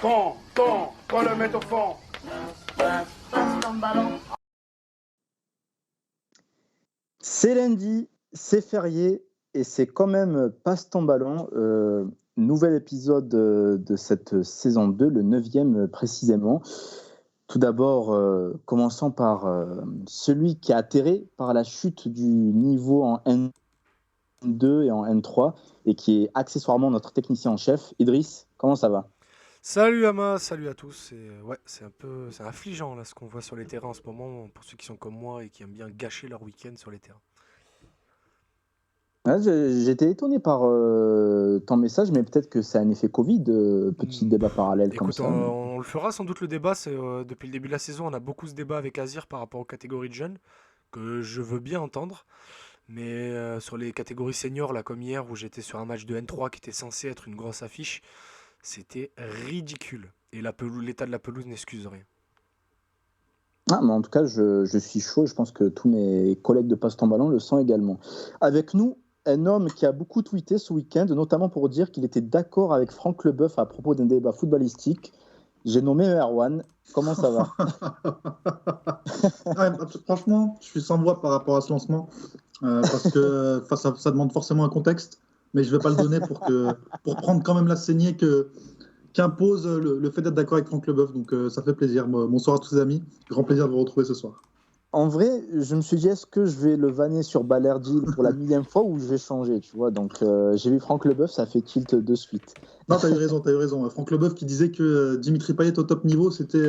Quand le met au fond. Passe ton ballon. C'est lundi, c'est férié et c'est quand même Passe ton ballon. Nouvel épisode de cette saison 2, le 9e précisément. Tout d'abord, commençons par celui qui a atterré par la chute du niveau en N2 et en N3 et qui est accessoirement notre technicien en chef. Idriss, comment ça va? Salut Ama, salut à tous. C'est affligeant là ce qu'on voit sur les terrains en ce moment pour ceux qui sont comme moi et qui aiment bien gâcher leur week-end sur les terrains. Ouais, j'étais étonné par ton message, mais peut-être que c'est un effet Covid, petit débat parallèle comme Écoute, ça. on le fera sans doute le débat. Depuis le début de la saison, on a beaucoup ce débat avec Azir par rapport aux catégories de jeunes que je veux bien entendre. Mais sur les catégories seniors, là comme hier où j'étais sur un match de N3 qui était censé être une grosse affiche, c'était ridicule. Et l'état de la pelouse n'excuse rien. Ah, mais en tout cas, je suis chaud. Je pense que tous mes collègues de Passe ton ballon le sont également. Avec nous, un homme qui a beaucoup tweeté ce week-end, notamment pour dire qu'il était d'accord avec Franck Leboeuf à propos d'un débat footballistique. J'ai nommé Erwan. Comment ça va? Ouais, franchement, je suis sans voix par rapport à ce lancement, parce que ça demande forcément un contexte, mais je ne vais pas le donner pour prendre quand même la saignée qu'impose le fait d'être d'accord avec Franck Leboeuf. Donc ça fait plaisir. Bonsoir à tous les amis. Grand plaisir de vous retrouver ce soir. En vrai, je me suis dit, est-ce que je vais le vanner sur Balerdi pour la millième fois ou je vais changer, tu vois? Donc j'ai vu Franck Leboeuf, ça fait tilt de suite. Non, t'as eu raison. Franck Leboeuf qui disait que Dimitri Payet au top niveau, c'était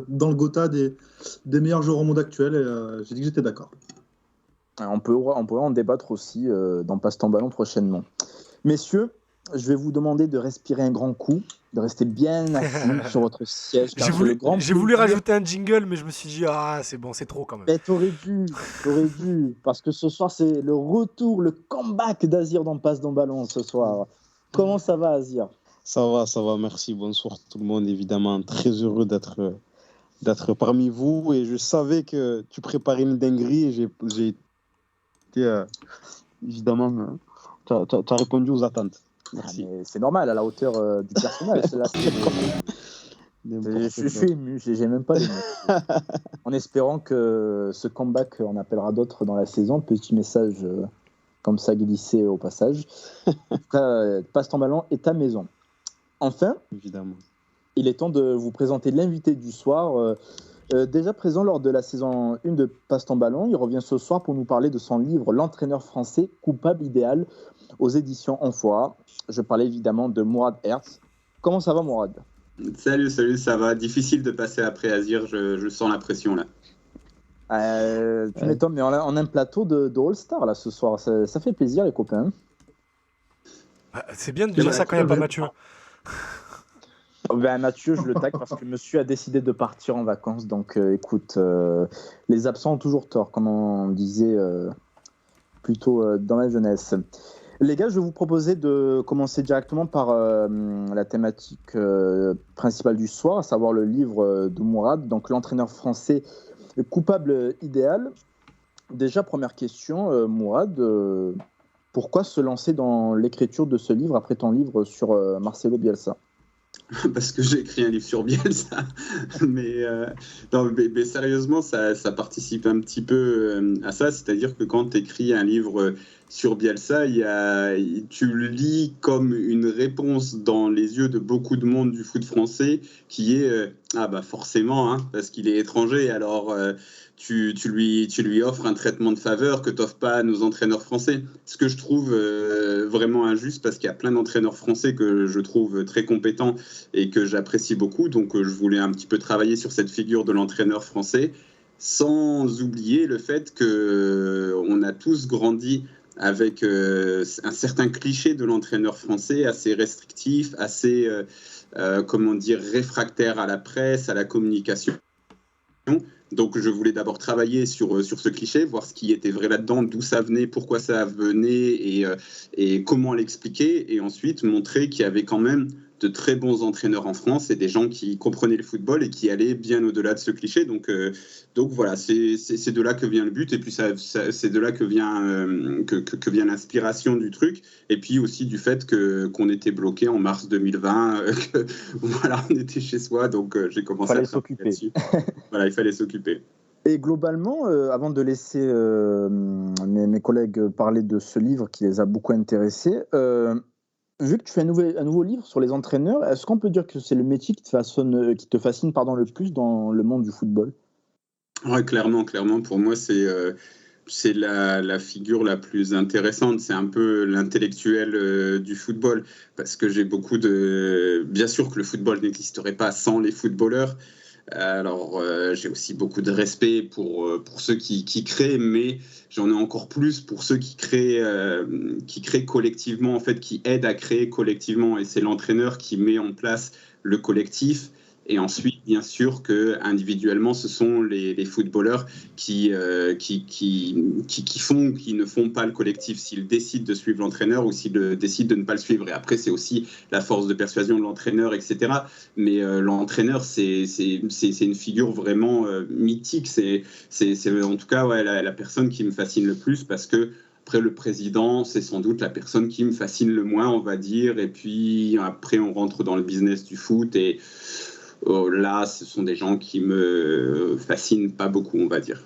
dans le Gotha des meilleurs joueurs au monde actuel. Et j'ai dit que j'étais d'accord. On peut en débattre aussi dans Passe ton ballon prochainement. Messieurs, je vais vous demander de respirer un grand coup, de rester bien assis sur votre siège. J'ai voulu rajouter un jingle, mais je me suis dit, ah, c'est bon, c'est trop quand même. Mais t'aurais dû, parce que ce soir, c'est le retour, le comeback d'Azir dans Passe ton ballon ce soir. Comment ça va, Azir? Ça va, merci. Bonsoir tout le monde. Évidemment, très heureux d'être parmi vous. Et je savais que tu préparais une dinguerie et j'ai été, évidemment, tu as répondu aux attentes. Merci. Ah, c'est normal, à la hauteur du personnage. Je suis ému, j'ai même pas les mots. En espérant que ce comeback en appellera d'autres dans la saison. Petit message comme ça glissé au passage. Passe ton ballon est ta maison. Enfin, évidemment, il est temps de vous présenter l'invité du soir. Déjà présent lors de la saison 1 de Passe ton ballon, il revient ce soir pour nous parler de son livre L'entraîneur français, coupable idéal, aux éditions Amphora. Je parlais évidemment de Mourad Hertz. Comment ça va, Mourad? Salut, ça va. Difficile de passer après Azir, je sens la pression là. Tu m'étonnes, mais on a un plateau de All-Star là ce soir. Ça fait plaisir, les copains. C'est bien de dire ça quand il n'y a pas Mathieu. Ben, Mathieu, je le tag parce que monsieur a décidé de partir en vacances. Donc écoute, les absents ont toujours tort, comme on disait plutôt dans la jeunesse. Les gars, je vais vous proposer de commencer directement par la thématique principale du soir, à savoir le livre de Mourad, donc l'entraîneur français coupable idéal. Déjà, première question, Mourad, pourquoi se lancer dans l'écriture de ce livre après ton livre sur Marcelo Bielsa? Parce que j'ai écrit un livre sur Bielsa, mais sérieusement, ça participe un petit peu à ça, c'est-à-dire que quand tu écris un livre sur Bielsa, tu le lis comme une réponse dans les yeux de beaucoup de monde du foot français, qui est forcément, hein, parce qu'il est étranger, alors tu lui offres un traitement de faveur que tu n'offres pas à nos entraîneurs français. Ce que je trouve vraiment injuste, parce qu'il y a plein d'entraîneurs français que je trouve très compétents et que j'apprécie beaucoup. Donc je voulais un petit peu travailler sur cette figure de l'entraîneur français, sans oublier le fait qu'on a tous grandi avec un certain cliché de l'entraîneur français, assez restrictif, assez réfractaire à la presse, à la communication. Donc je voulais d'abord travailler sur ce cliché, voir ce qui était vrai là-dedans, d'où ça venait, pourquoi ça venait et comment l'expliquer, et ensuite montrer qu'il y avait quand même de très bons entraîneurs en France et des gens qui comprenaient le football et qui allaient bien au-delà de ce cliché. Donc voilà, c'est de là que vient le but, et puis c'est de là que vient l'inspiration du truc, et puis aussi du fait qu'on était bloqué en mars 2020, voilà, on était chez soi, donc j'ai commencé à s'occuper. là-dessus. Voilà, il fallait s'occuper. Et globalement, avant de laisser mes collègues parler de ce livre qui les a beaucoup intéressés, vu que tu fais un nouveau livre sur les entraîneurs, est-ce qu'on peut dire que c'est le métier qui te fascine le plus dans le monde du football ? Ouais, clairement. Pour moi, c'est la figure la plus intéressante. C'est un peu l'intellectuel du football, parce que j'ai beaucoup de... Bien sûr que le football n'existerait pas sans les footballeurs. Alors, j'ai aussi beaucoup de respect pour ceux qui créent, mais j'en ai encore plus pour ceux qui créent collectivement, en fait, qui aident à créer collectivement. Et c'est l'entraîneur qui met en place le collectif. Et ensuite, bien sûr, que individuellement, ce sont les footballeurs qui ne font pas le collectif, s'ils décident de suivre l'entraîneur ou s'ils décident de ne pas le suivre. Et après, c'est aussi la force de persuasion de l'entraîneur, etc. Mais l'entraîneur, c'est une figure vraiment mythique. C'est en tout cas la personne qui me fascine le plus, parce que après, le président, c'est sans doute la personne qui me fascine le moins, on va dire. Et puis après, on rentre dans le business du foot, et là, ce sont des gens qui me fascinent pas beaucoup, on va dire.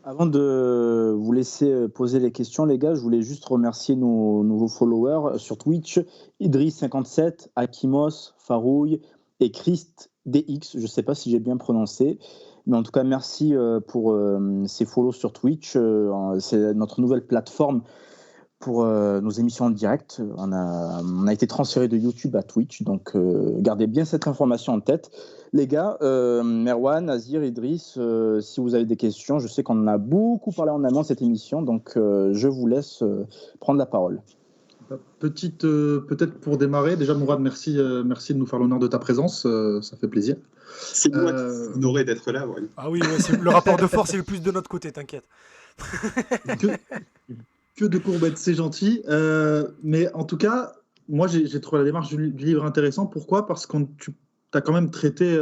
Avant de vous laisser poser les questions, les gars, je voulais juste remercier nos nouveaux followers sur Twitch, Idriss57, Akimos, Farouille et Christ DX. Je ne sais pas si j'ai bien prononcé, mais en tout cas, merci pour ces follow sur Twitch. C'est notre nouvelle plateforme pour nos émissions en direct. On a été transféré de YouTube à Twitch, donc gardez bien cette information en tête. Les gars, Merwan, Azir, Idriss, si vous avez des questions, je sais qu'on en a beaucoup parlé en amont de cette émission, donc je vous laisse prendre la parole. Peut-être pour démarrer, déjà Mourad, merci de nous faire l'honneur de ta présence, ça fait plaisir. C'est moi qui suis honoré d'être là. Ouais. Ah oui, le rapport de force est le plus de notre côté, t'inquiète. Que de courbettes, c'est gentil. Mais en tout cas, moi, j'ai trouvé la démarche du livre intéressante. Pourquoi ? Parce que tu as quand même traité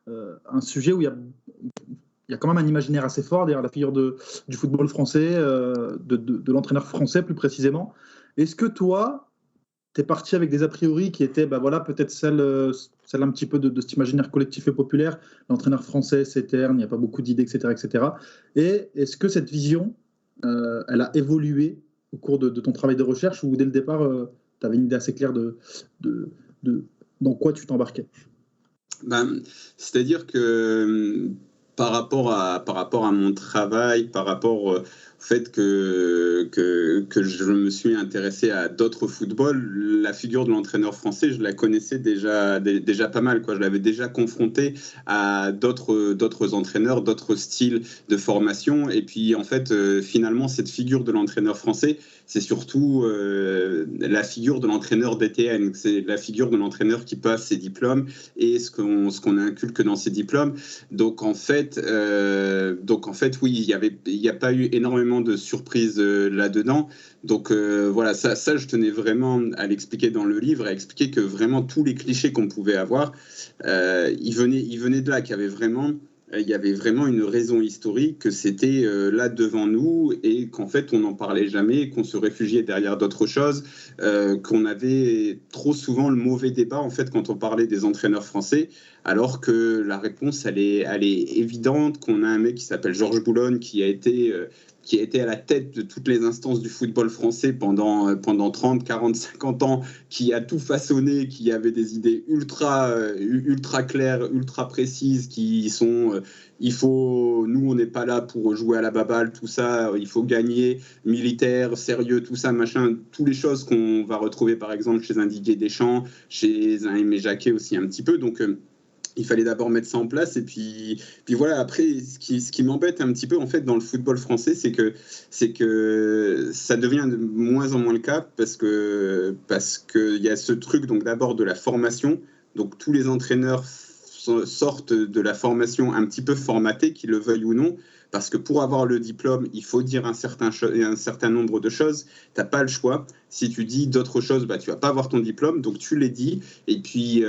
un sujet où il y a quand même un imaginaire assez fort derrière la figure du football français, de l'entraîneur français plus précisément. Est-ce que toi, tu es parti avec des a priori qui étaient peut-être celle un petit peu de cet imaginaire collectif et populaire, l'entraîneur français, c'est terne, il n'y a pas beaucoup d'idées, etc., etc. Et est-ce que cette vision... elle a évolué au cours de ton travail de recherche, ou dès le départ, tu avais une idée assez claire de dans quoi tu t'embarquais ? C'est-à-dire que par rapport à mon travail, par rapport au fait que je me suis intéressé à d'autres footballs, la figure de l'entraîneur français, je la connaissais déjà pas mal, quoi. Je l'avais déjà confronté à d'autres entraîneurs, d'autres styles de formation. Et puis, en fait, finalement, cette figure de l'entraîneur français, c'est surtout la figure de l'entraîneur DTN. C'est la figure de l'entraîneur qui passe ses diplômes et ce qu'on inculque dans ses diplômes. Donc en fait, oui, il n'y a pas eu énormément de surprises là-dedans. Donc voilà, ça, je tenais vraiment à l'expliquer dans le livre, à expliquer que vraiment tous les clichés qu'on pouvait avoir, ils venaient de là, qu'il y avait vraiment une raison historique, que c'était là devant nous, et qu'en fait on n'en parlait jamais, qu'on se réfugiait derrière d'autres choses, qu'on avait trop souvent le mauvais débat en fait quand on parlait des entraîneurs français, alors que la réponse elle est évidente, qu'on a un mec qui s'appelle Georges Boulogne qui a été à la tête de toutes les instances du football français pendant 30, 40, 50 ans, qui a tout façonné, qui avait des idées ultra claires, ultra précises, qui sont... nous, on n'est pas là pour jouer à la baballe, tout ça, il faut gagner, militaire, sérieux, tout ça, machin, toutes les choses qu'on va retrouver, par exemple, chez un Didier Deschamps, chez un Aimé Jacquet aussi un petit peu, donc... il fallait d'abord mettre ça en place, et puis voilà. Après, ce qui m'embête un petit peu en fait dans le football français, c'est que ça devient de moins en moins le cas, parce que il y a ce truc, donc d'abord de la formation, donc tous les entraîneurs sortent de la formation un petit peu formatée, qu'ils le veuillent ou non, parce que pour avoir le diplôme, il faut dire un certain nombre de choses. T'as pas le choix. Si tu dis d'autres choses, bah, tu vas pas avoir ton diplôme, donc tu les dis, et puis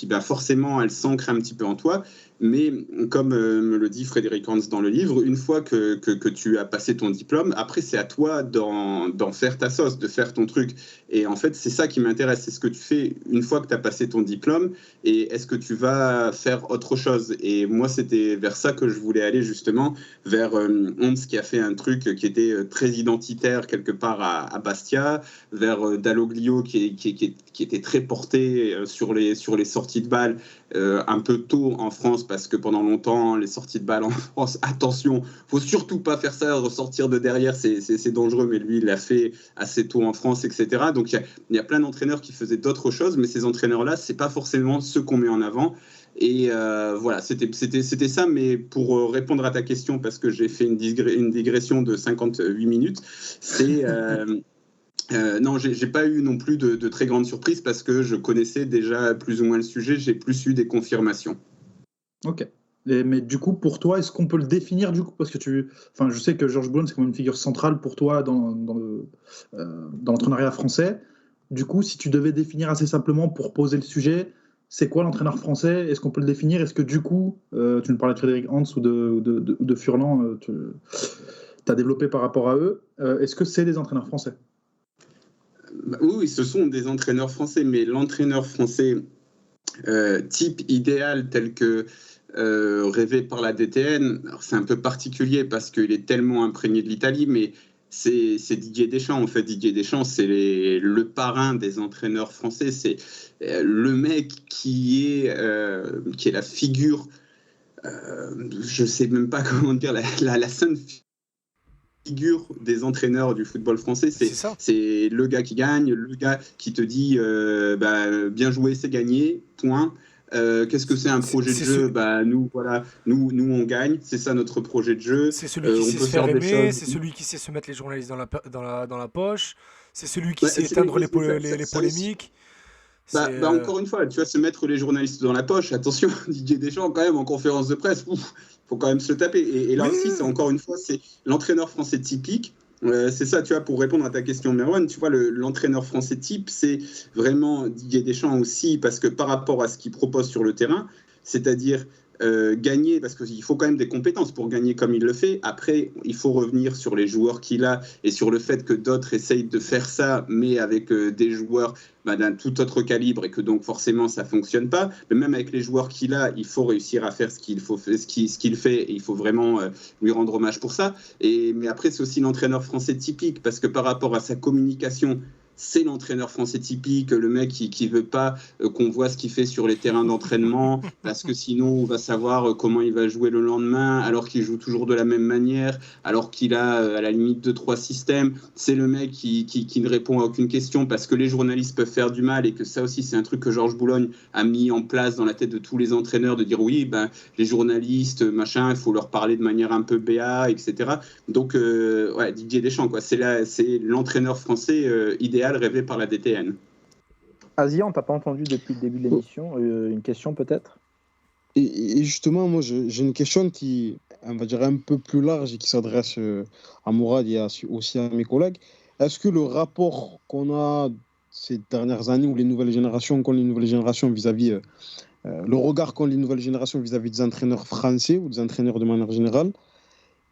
bah, forcément, elles s'ancrent un petit peu en toi. Mais comme me le dit Frédéric Hans dans le livre, une fois que tu as passé ton diplôme, après c'est à toi d'en faire ta sauce, de faire ton truc. Et en fait, c'est ça qui m'intéresse, c'est ce que tu fais une fois que tu as passé ton diplôme, et est-ce que tu vas faire autre chose. Et moi, c'était vers ça que je voulais aller justement, vers Hans qui a fait un truc qui était très identitaire quelque part à Bastia, vers Dalloglio qui était très porté sur les sorties de balles, un peu tôt en France, parce que pendant longtemps, les sorties de balles en France, attention, faut surtout pas faire ça, ressortir de derrière, c'est dangereux, mais lui, il l'a fait assez tôt en France, etc. Donc, il y a plein d'entraîneurs qui faisaient d'autres choses, mais ces entraîneurs-là, c'est pas forcément ceux qu'on met en avant. Et voilà, c'était ça, mais pour répondre à ta question, parce que j'ai fait une digression de 58 minutes, c'est... non, j'ai pas eu non plus de très grandes surprises parce que je connaissais déjà plus ou moins le sujet, j'ai plus eu des confirmations. Ok. Mais du coup, pour toi, est-ce qu'on peut le définir du coup? Parce que je sais que Georges Boulogne, c'est quand même une figure centrale pour toi dans l'entraîneuriat français. Du coup, si tu devais définir assez simplement pour poser le sujet, c'est quoi l'entraîneur français? Est-ce qu'on peut le définir? Est-ce que du coup, tu nous parlais de Frédéric Hans ou de Furlan, tu as développé par rapport à eux, est-ce que c'est des entraîneurs français? Oui, ce sont des entraîneurs français, mais l'entraîneur français type idéal tel que rêvé par la DTN, c'est un peu particulier parce qu'il est tellement imprégné de l'Italie, mais c'est Didier Deschamps. En fait, Didier Deschamps, c'est le parrain des entraîneurs français. C'est le mec qui est la figure, je ne sais même pas comment dire, la sainte figure des entraîneurs du football français. C'est le gars qui gagne, le gars qui te dit bien joué, c'est gagné, point. Qu'est-ce que c'est un projet de jeu? Nous on gagne, c'est ça notre projet de jeu. C'est celui qui sait se faire aimer, c'est celui qui sait se mettre les journalistes dans la poche, c'est celui qui sait éteindre les polémiques. Encore une fois, tu vas se mettre les journalistes dans la poche. Attention, Didier Deschamps, quand même, en conférence de presse, faut quand même se taper. Et là aussi, c'est encore une fois, c'est l'entraîneur français typique. C'est ça, tu vois, pour répondre à ta question, Merwan, tu vois, l'entraîneur français type, c'est vraiment Didier Deschamps aussi, parce que par rapport à ce qu'il propose sur le terrain, c'est-à-dire gagner, parce qu'il faut quand même des compétences pour gagner comme il le fait. Après, il faut revenir sur les joueurs qu'il a et sur le fait que d'autres essayent de faire ça, mais avec des joueurs d'un tout autre calibre et que donc forcément ça fonctionne pas. Mais même avec les joueurs qu'il a, il faut réussir à faire ce qu'il fait et il faut vraiment lui rendre hommage pour ça. Mais après, c'est aussi l'entraîneur français typique parce que par rapport à sa communication, c'est l'entraîneur français typique, le mec qui veut pas qu'on voit ce qu'il fait sur les terrains d'entraînement, parce que sinon on va savoir comment il va jouer le lendemain, alors qu'il joue toujours de la même manière, alors qu'il a à la limite 2-3 systèmes. C'est le mec qui ne répond à aucune question, parce que les journalistes peuvent faire du mal, et que ça aussi c'est un truc que Georges Boulogne a mis en place dans la tête de tous les entraîneurs, de dire oui, les journalistes, machin, il faut leur parler de manière un peu béat, etc. Donc Didier Deschamps, quoi, c'est l'entraîneur français idéal rêvé par la DTN. Asia, on t'a pas entendu depuis le début de l'émission. Une question peut-être? Et justement, moi, j'ai une question qui, on va dire, un peu plus large et qui s'adresse à Mourad et aussi à mes collègues. Est-ce que le rapport qu'on a ces dernières années, ou les nouvelles générations, vis-à-vis, le regard qu'ont les nouvelles générations vis-à-vis des entraîneurs français ou des entraîneurs de manière générale,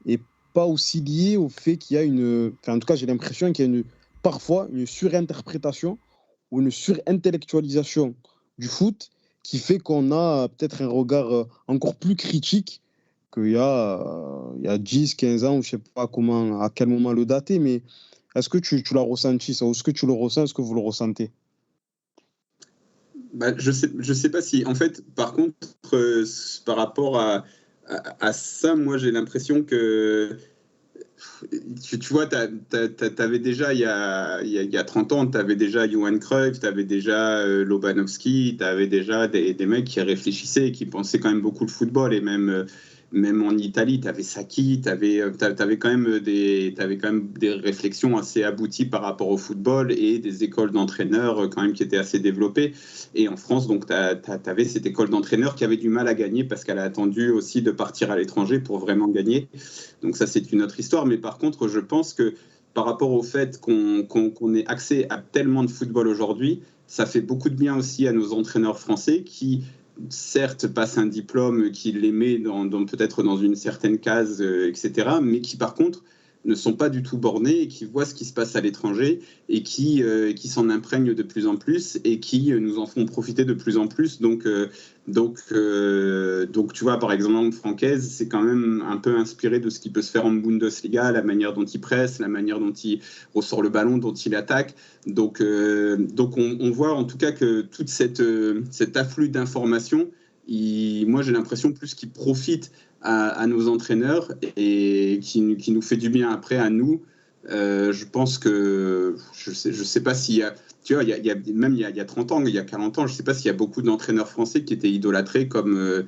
est pas aussi lié au fait qu'il y a en tout cas, j'ai l'impression qu'il y a parfois une surinterprétation ou une surintellectualisation du foot qui fait qu'on a peut-être un regard encore plus critique qu'il y a 10, 15 ans, ou je ne sais pas à quel moment le dater, mais est-ce que tu l'as ressenti ça? Ou est-ce que tu le ressens? Est-ce que vous le ressentez? Je sais pas si... En fait, par contre, par rapport à ça, moi j'ai l'impression que... Tu vois, t'avais déjà, il y a 30 ans, tu avais déjà Johan Cruyff, tu avais déjà Lobanovski, tu avais déjà des mecs qui réfléchissaient et qui pensaient quand même beaucoup le football. Et même en Italie, tu avais Sacchi, tu avais quand même des réflexions assez abouties par rapport au football et des écoles d'entraîneurs quand même qui étaient assez développées. Et en France, donc, tu avais cette école d'entraîneurs qui avait du mal à gagner parce qu'elle a attendu aussi de partir à l'étranger pour vraiment gagner. Donc ça, c'est une autre histoire. Mais par contre, je pense que par rapport au fait qu'on ait accès à tellement de football aujourd'hui, ça fait beaucoup de bien aussi à nos entraîneurs français qui, certes, passent un diplôme qui les met peut-être dans une certaine case, etc., mais qui, par contre, ne sont pas du tout bornés et qui voient ce qui se passe à l'étranger et qui s'en imprègnent de plus en plus et qui nous en font profiter de plus en plus. Donc, tu vois, par exemple, Francaise, c'est quand même un peu inspiré de ce qui peut se faire en Bundesliga, la manière dont il presse, la manière dont il ressort le ballon, dont il attaque. Donc on voit en tout cas que toute cet afflux d'informations, moi j'ai l'impression plus qu'il profite à nos entraîneurs et qui nous fait du bien après à nous. Je pense que je sais pas s'il y a, tu vois, même il y a 30 ans, il y a 40 ans, je sais pas s'il y a beaucoup d'entraîneurs français qui étaient idolâtrés comme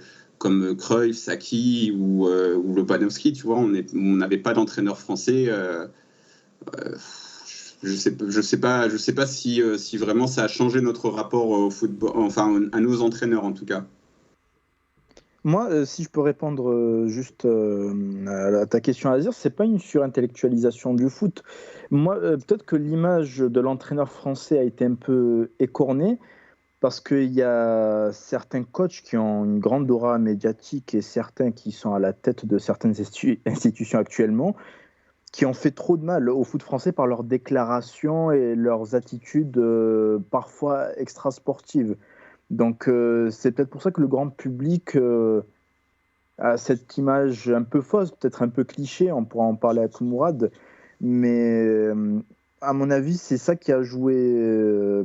Cruyff, Saki ou Lobanovski, tu vois. On n'avait pas d'entraîneur français. Je sais pas si vraiment ça a changé notre rapport au football, enfin à nos entraîneurs en tout cas. Moi, si je peux répondre juste à ta question, Azir, c'est pas une surintellectualisation du foot. Moi, peut-être que l'image de l'entraîneur français a été un peu écornée parce qu'il y a certains coachs qui ont une grande aura médiatique et certains qui sont à la tête de certaines institutions actuellement qui ont fait trop de mal au foot français par leurs déclarations et leurs attitudes parfois extra-sportives. Donc c'est peut-être pour ça que le grand public a cette image un peu fausse, peut-être un peu cliché, on pourra en parler avec Mourad, mais à mon avis c'est ça qui a joué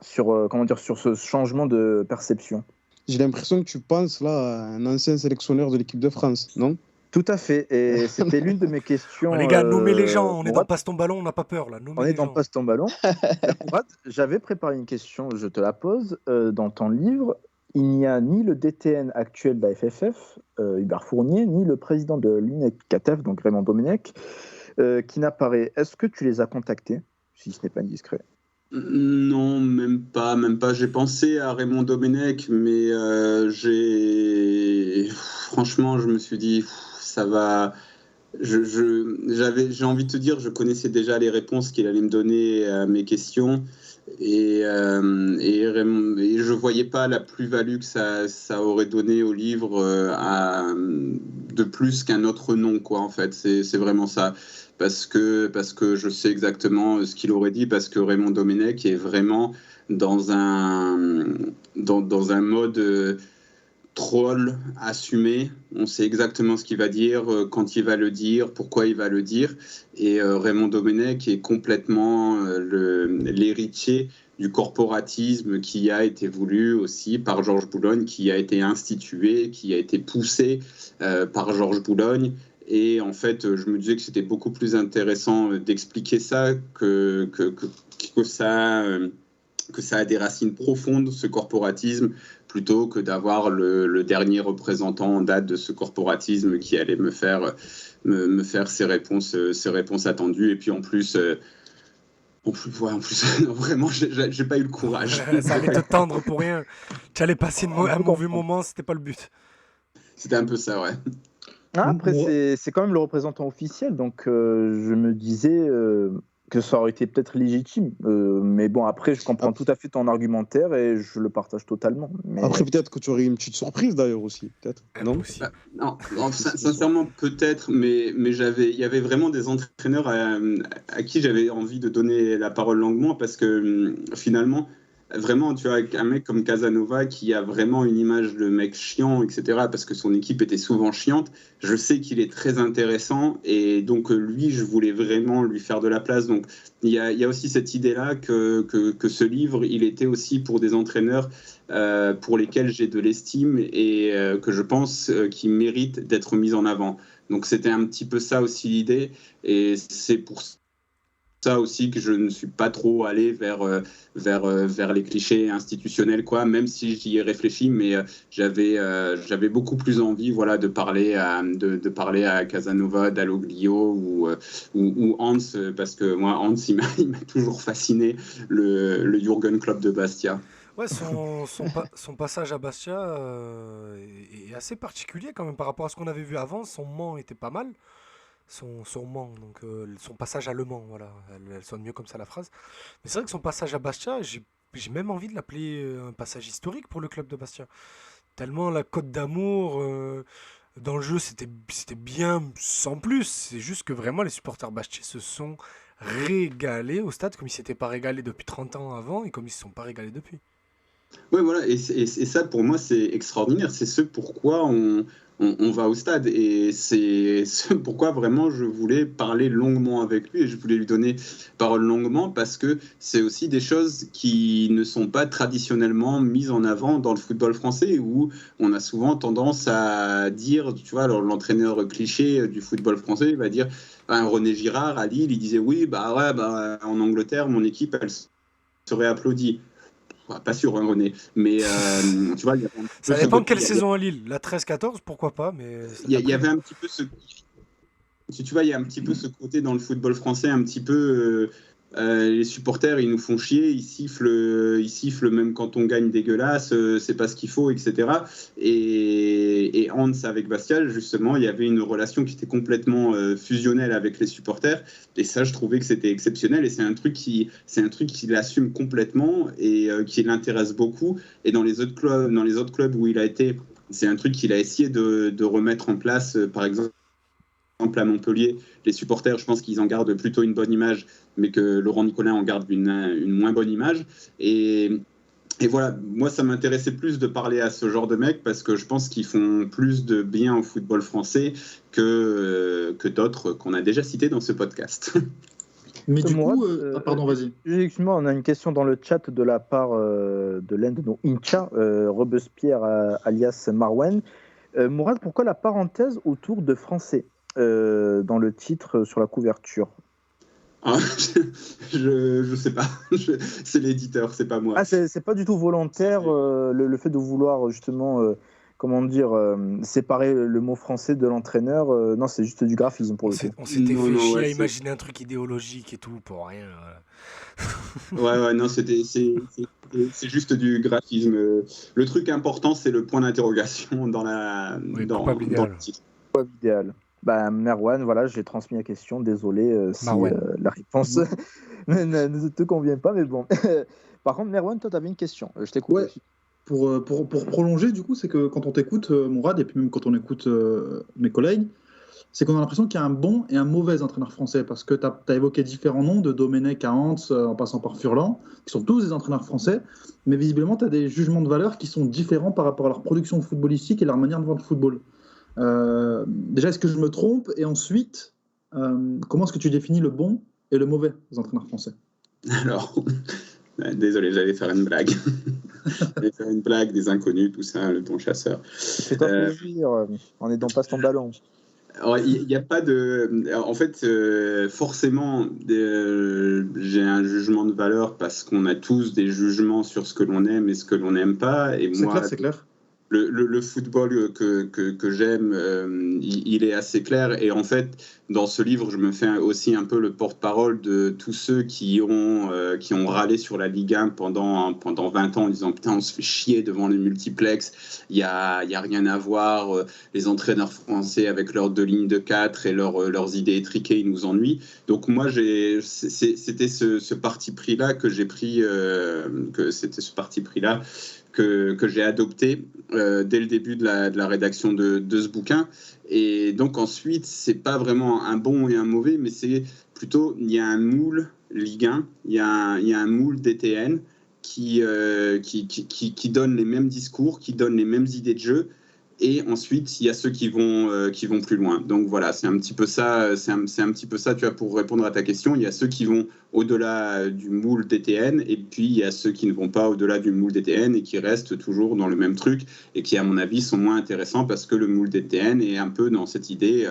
sur ce changement de perception. J'ai l'impression que tu penses là à un ancien sélectionneur de l'équipe de France, non? Tout à fait, et c'était l'une de mes questions. Les gars, nommez les gens, on est Mourad, dans Passe ton ballon, on n'a pas peur là. on est dans Passe ton ballon. Mourad, j'avais préparé une question, je te la pose. Dans ton livre, il n'y a ni le DTN actuel de la FFF, Hubert Fournier, ni le président de l'UNECATF, donc Raymond Domenech, qui n'apparaît. Est-ce que tu les as contactés, si ce n'est pas indiscret? Non, même pas. J'ai pensé à Raymond Domenech, mais franchement, je me suis dit, ça va. J'ai envie de te dire, je connaissais déjà les réponses qu'il allait me donner à mes questions et je voyais pas la plus-value que ça aurait donné au livre de plus qu'un autre nom, quoi, en fait. C'est vraiment ça. Parce que je sais exactement ce qu'il aurait dit, parce que Raymond Domenech est vraiment dans un mode troll assumé. On sait exactement ce qu'il va dire, quand il va le dire, pourquoi il va le dire. Et Raymond Domenech est complètement l'héritier du corporatisme qui a été voulu aussi par Georges Boulogne, qui a été institué, qui a été poussé par Georges Boulogne. Et en fait, je me disais que c'était beaucoup plus intéressant d'expliquer ça que ça a des racines profondes, ce corporatisme, plutôt que d'avoir le dernier représentant en date de ce corporatisme qui allait me faire ces réponses attendues. Et puis en plus, non, vraiment, j'ai pas eu le courage. Ça allait te tendre pour rien. Tu allais passer un mauvais moment, c'était pas le but. C'était un peu ça, ouais. Après, c'est quand même le représentant officiel, donc je me disais que ça aurait été peut-être légitime. Mais bon, après, je comprends tout à fait ton argumentaire et je le partage totalement. Mais... Après, peut-être que tu aurais une petite surprise d'ailleurs aussi, peut-être. Non, non, sincèrement, peut-être, mais il y avait vraiment des entraîneurs à qui j'avais envie de donner la parole longuement parce que finalement, vraiment, tu vois, un mec comme Casanova qui a vraiment une image de mec chiant, etc., parce que son équipe était souvent chiante, je sais qu'il est très intéressant et donc lui, je voulais vraiment lui faire de la place. Donc il y a aussi cette idée-là que ce livre, il était aussi pour des entraîneurs pour lesquels j'ai de l'estime et que je pense qu'ils méritent d'être mis en avant. Donc c'était un petit peu ça aussi l'idée et c'est pour ça aussi que je ne suis pas trop allé vers les clichés institutionnels, quoi, même si j'y ai réfléchi, mais j'avais beaucoup plus envie, voilà, de parler à Casanova, Dalloglio ou Hans, parce que moi, Hans, il m'a toujours fasciné, le Jürgen Klopp de Bastia. Ouais, son passage à Bastia est assez particulier quand même par rapport à ce qu'on avait vu avant. Son Mans était pas mal. son Mans, donc son passage à Le Mans, voilà, elle sonne mieux comme ça la phrase. Mais c'est vrai que son passage à Bastia, j'ai même envie de l'appeler un passage historique pour le club de Bastia. Tellement la cote d'amour dans le jeu, c'était bien sans plus. C'est juste que vraiment les supporters bastiais se sont régalés au stade comme ils s'étaient pas régalés depuis 30 ans avant et comme ils se sont pas régalés depuis. Ouais, voilà, et ça pour moi c'est extraordinaire, c'est ce pourquoi on va au stade, et c'est ce pourquoi vraiment je voulais parler longuement avec lui, et je voulais lui donner parole longuement, parce que c'est aussi des choses qui ne sont pas traditionnellement mises en avant dans le football français, où on a souvent tendance à dire, tu vois, alors l'entraîneur cliché du football français va dire, René Girard à Lille, il disait oui, bah ouais, bah, en Angleterre, mon équipe, elle serait applaudie. Pas sûr, hein, René. Mais tu vois, il y avait un petit peu Ça dépend de quelle saison à Lille. La 13-14, pourquoi pas, mais il y avait un petit peu ce. Si tu vois, il y a un petit peu ce côté dans le football français, un petit peu. Les supporters, ils nous font chier, ils sifflent même quand on gagne dégueulasse, c'est pas ce qu'il faut, etc. Et Hans avec Bastia, justement, il y avait une relation qui était complètement fusionnelle avec les supporters, et ça, je trouvais que c'était exceptionnel, et c'est un truc qui l'assume complètement et qui l'intéresse beaucoup. Et dans les autres clubs où il a été, c'est un truc qu'il a essayé de remettre en place, par exemple à Montpellier, les supporters, je pense qu'ils en gardent plutôt une bonne image, mais que Laurent Nicolin en garde une moins bonne image. Et voilà, moi, ça m'intéressait plus de parler à ce genre de mecs, parce que je pense qu'ils font plus de bien au football français que d'autres qu'on a déjà cités dans ce podcast. Mais du Mourad, coup, pardon, vas-y. Excuse-moi, on a une question dans le chat de la part de l'un de nos Incha, Robespierre alias Marwen. Mourad, pourquoi la parenthèse autour de français dans le titre sur la couverture? Ah, je sais pas, c'est l'éditeur, c'est pas moi. Ah, c'est pas du tout volontaire le fait de vouloir justement, comment dire, séparer le mot français de l'entraîneur. Non, c'est juste du graphisme pour le coup. On s'était Non, fait non, chier ouais, à c'est- imaginer un truc idéologique et tout pour rien. Ouais, non, c'est juste du graphisme. Le truc important, c'est le point d'interrogation Oui, dans coupable le idéal. titre. Idéal. Bah, Merwan, voilà, j'ai transmis la question. Désolé si Marwan. la réponse ne te convient pas, mais bon. Par contre, Merwan, toi, tu avais une question. Je t'écoute. Ouais. Pour prolonger, du coup, c'est que quand on t'écoute, Mourad, et puis même quand on écoute mes collègues, c'est qu'on a l'impression qu'il y a un bon et un mauvais entraîneur français, parce que tu as évoqué différents noms, de Domenech à Hans, en passant par Furlan, qui sont tous des entraîneurs français, mais visiblement, tu as des jugements de valeur qui sont différents par rapport à leur production footballistique et leur manière de voir le football. Déjà, est-ce que je me trompe? Et ensuite, comment est-ce que tu définis le bon et le mauvais des entraîneurs français? Alors, désolé, j'allais faire une blague. J'allais faire une blague des inconnus, tout ça, le bon chasseur. Fais-toi plaisir, en aidant pas ton ballon. Alors, il n'y a pas de. En fait, forcément, j'ai un jugement de valeur, parce qu'on a tous des jugements sur ce que l'on aime et ce que l'on n'aime pas. Et moi, C'est clair. le football que j'aime, il est assez clair. Et en fait, dans ce livre, je me fais aussi un peu le porte-parole de tous ceux qui ont râlé sur la Ligue 1 pendant 20 ans en disant « Putain, on se fait chier devant les multiplex, il y a rien à voir, les entraîneurs français avec leurs 2 lignes de 4 et leurs idées étriquées, ils nous ennuient. » Donc moi, c'était ce parti pris-là que j'ai pris, que j'ai adopté dès le début de la rédaction de ce bouquin. Et donc ensuite, c'est pas vraiment un bon et un mauvais, mais c'est plutôt, il y a un moule Ligue 1, il y a un moule DTN qui donne les mêmes discours, qui donne les mêmes idées de jeu. Et ensuite, il y a ceux qui vont plus loin. Donc voilà, c'est un petit peu ça. C'est un petit peu ça, tu vois, pour répondre à ta question. Il y a ceux qui vont au-delà du moule DTN, et puis il y a ceux qui ne vont pas au-delà du moule DTN et qui restent toujours dans le même truc, et qui, à mon avis, sont moins intéressants, parce que le moule DTN est un peu dans cette idée,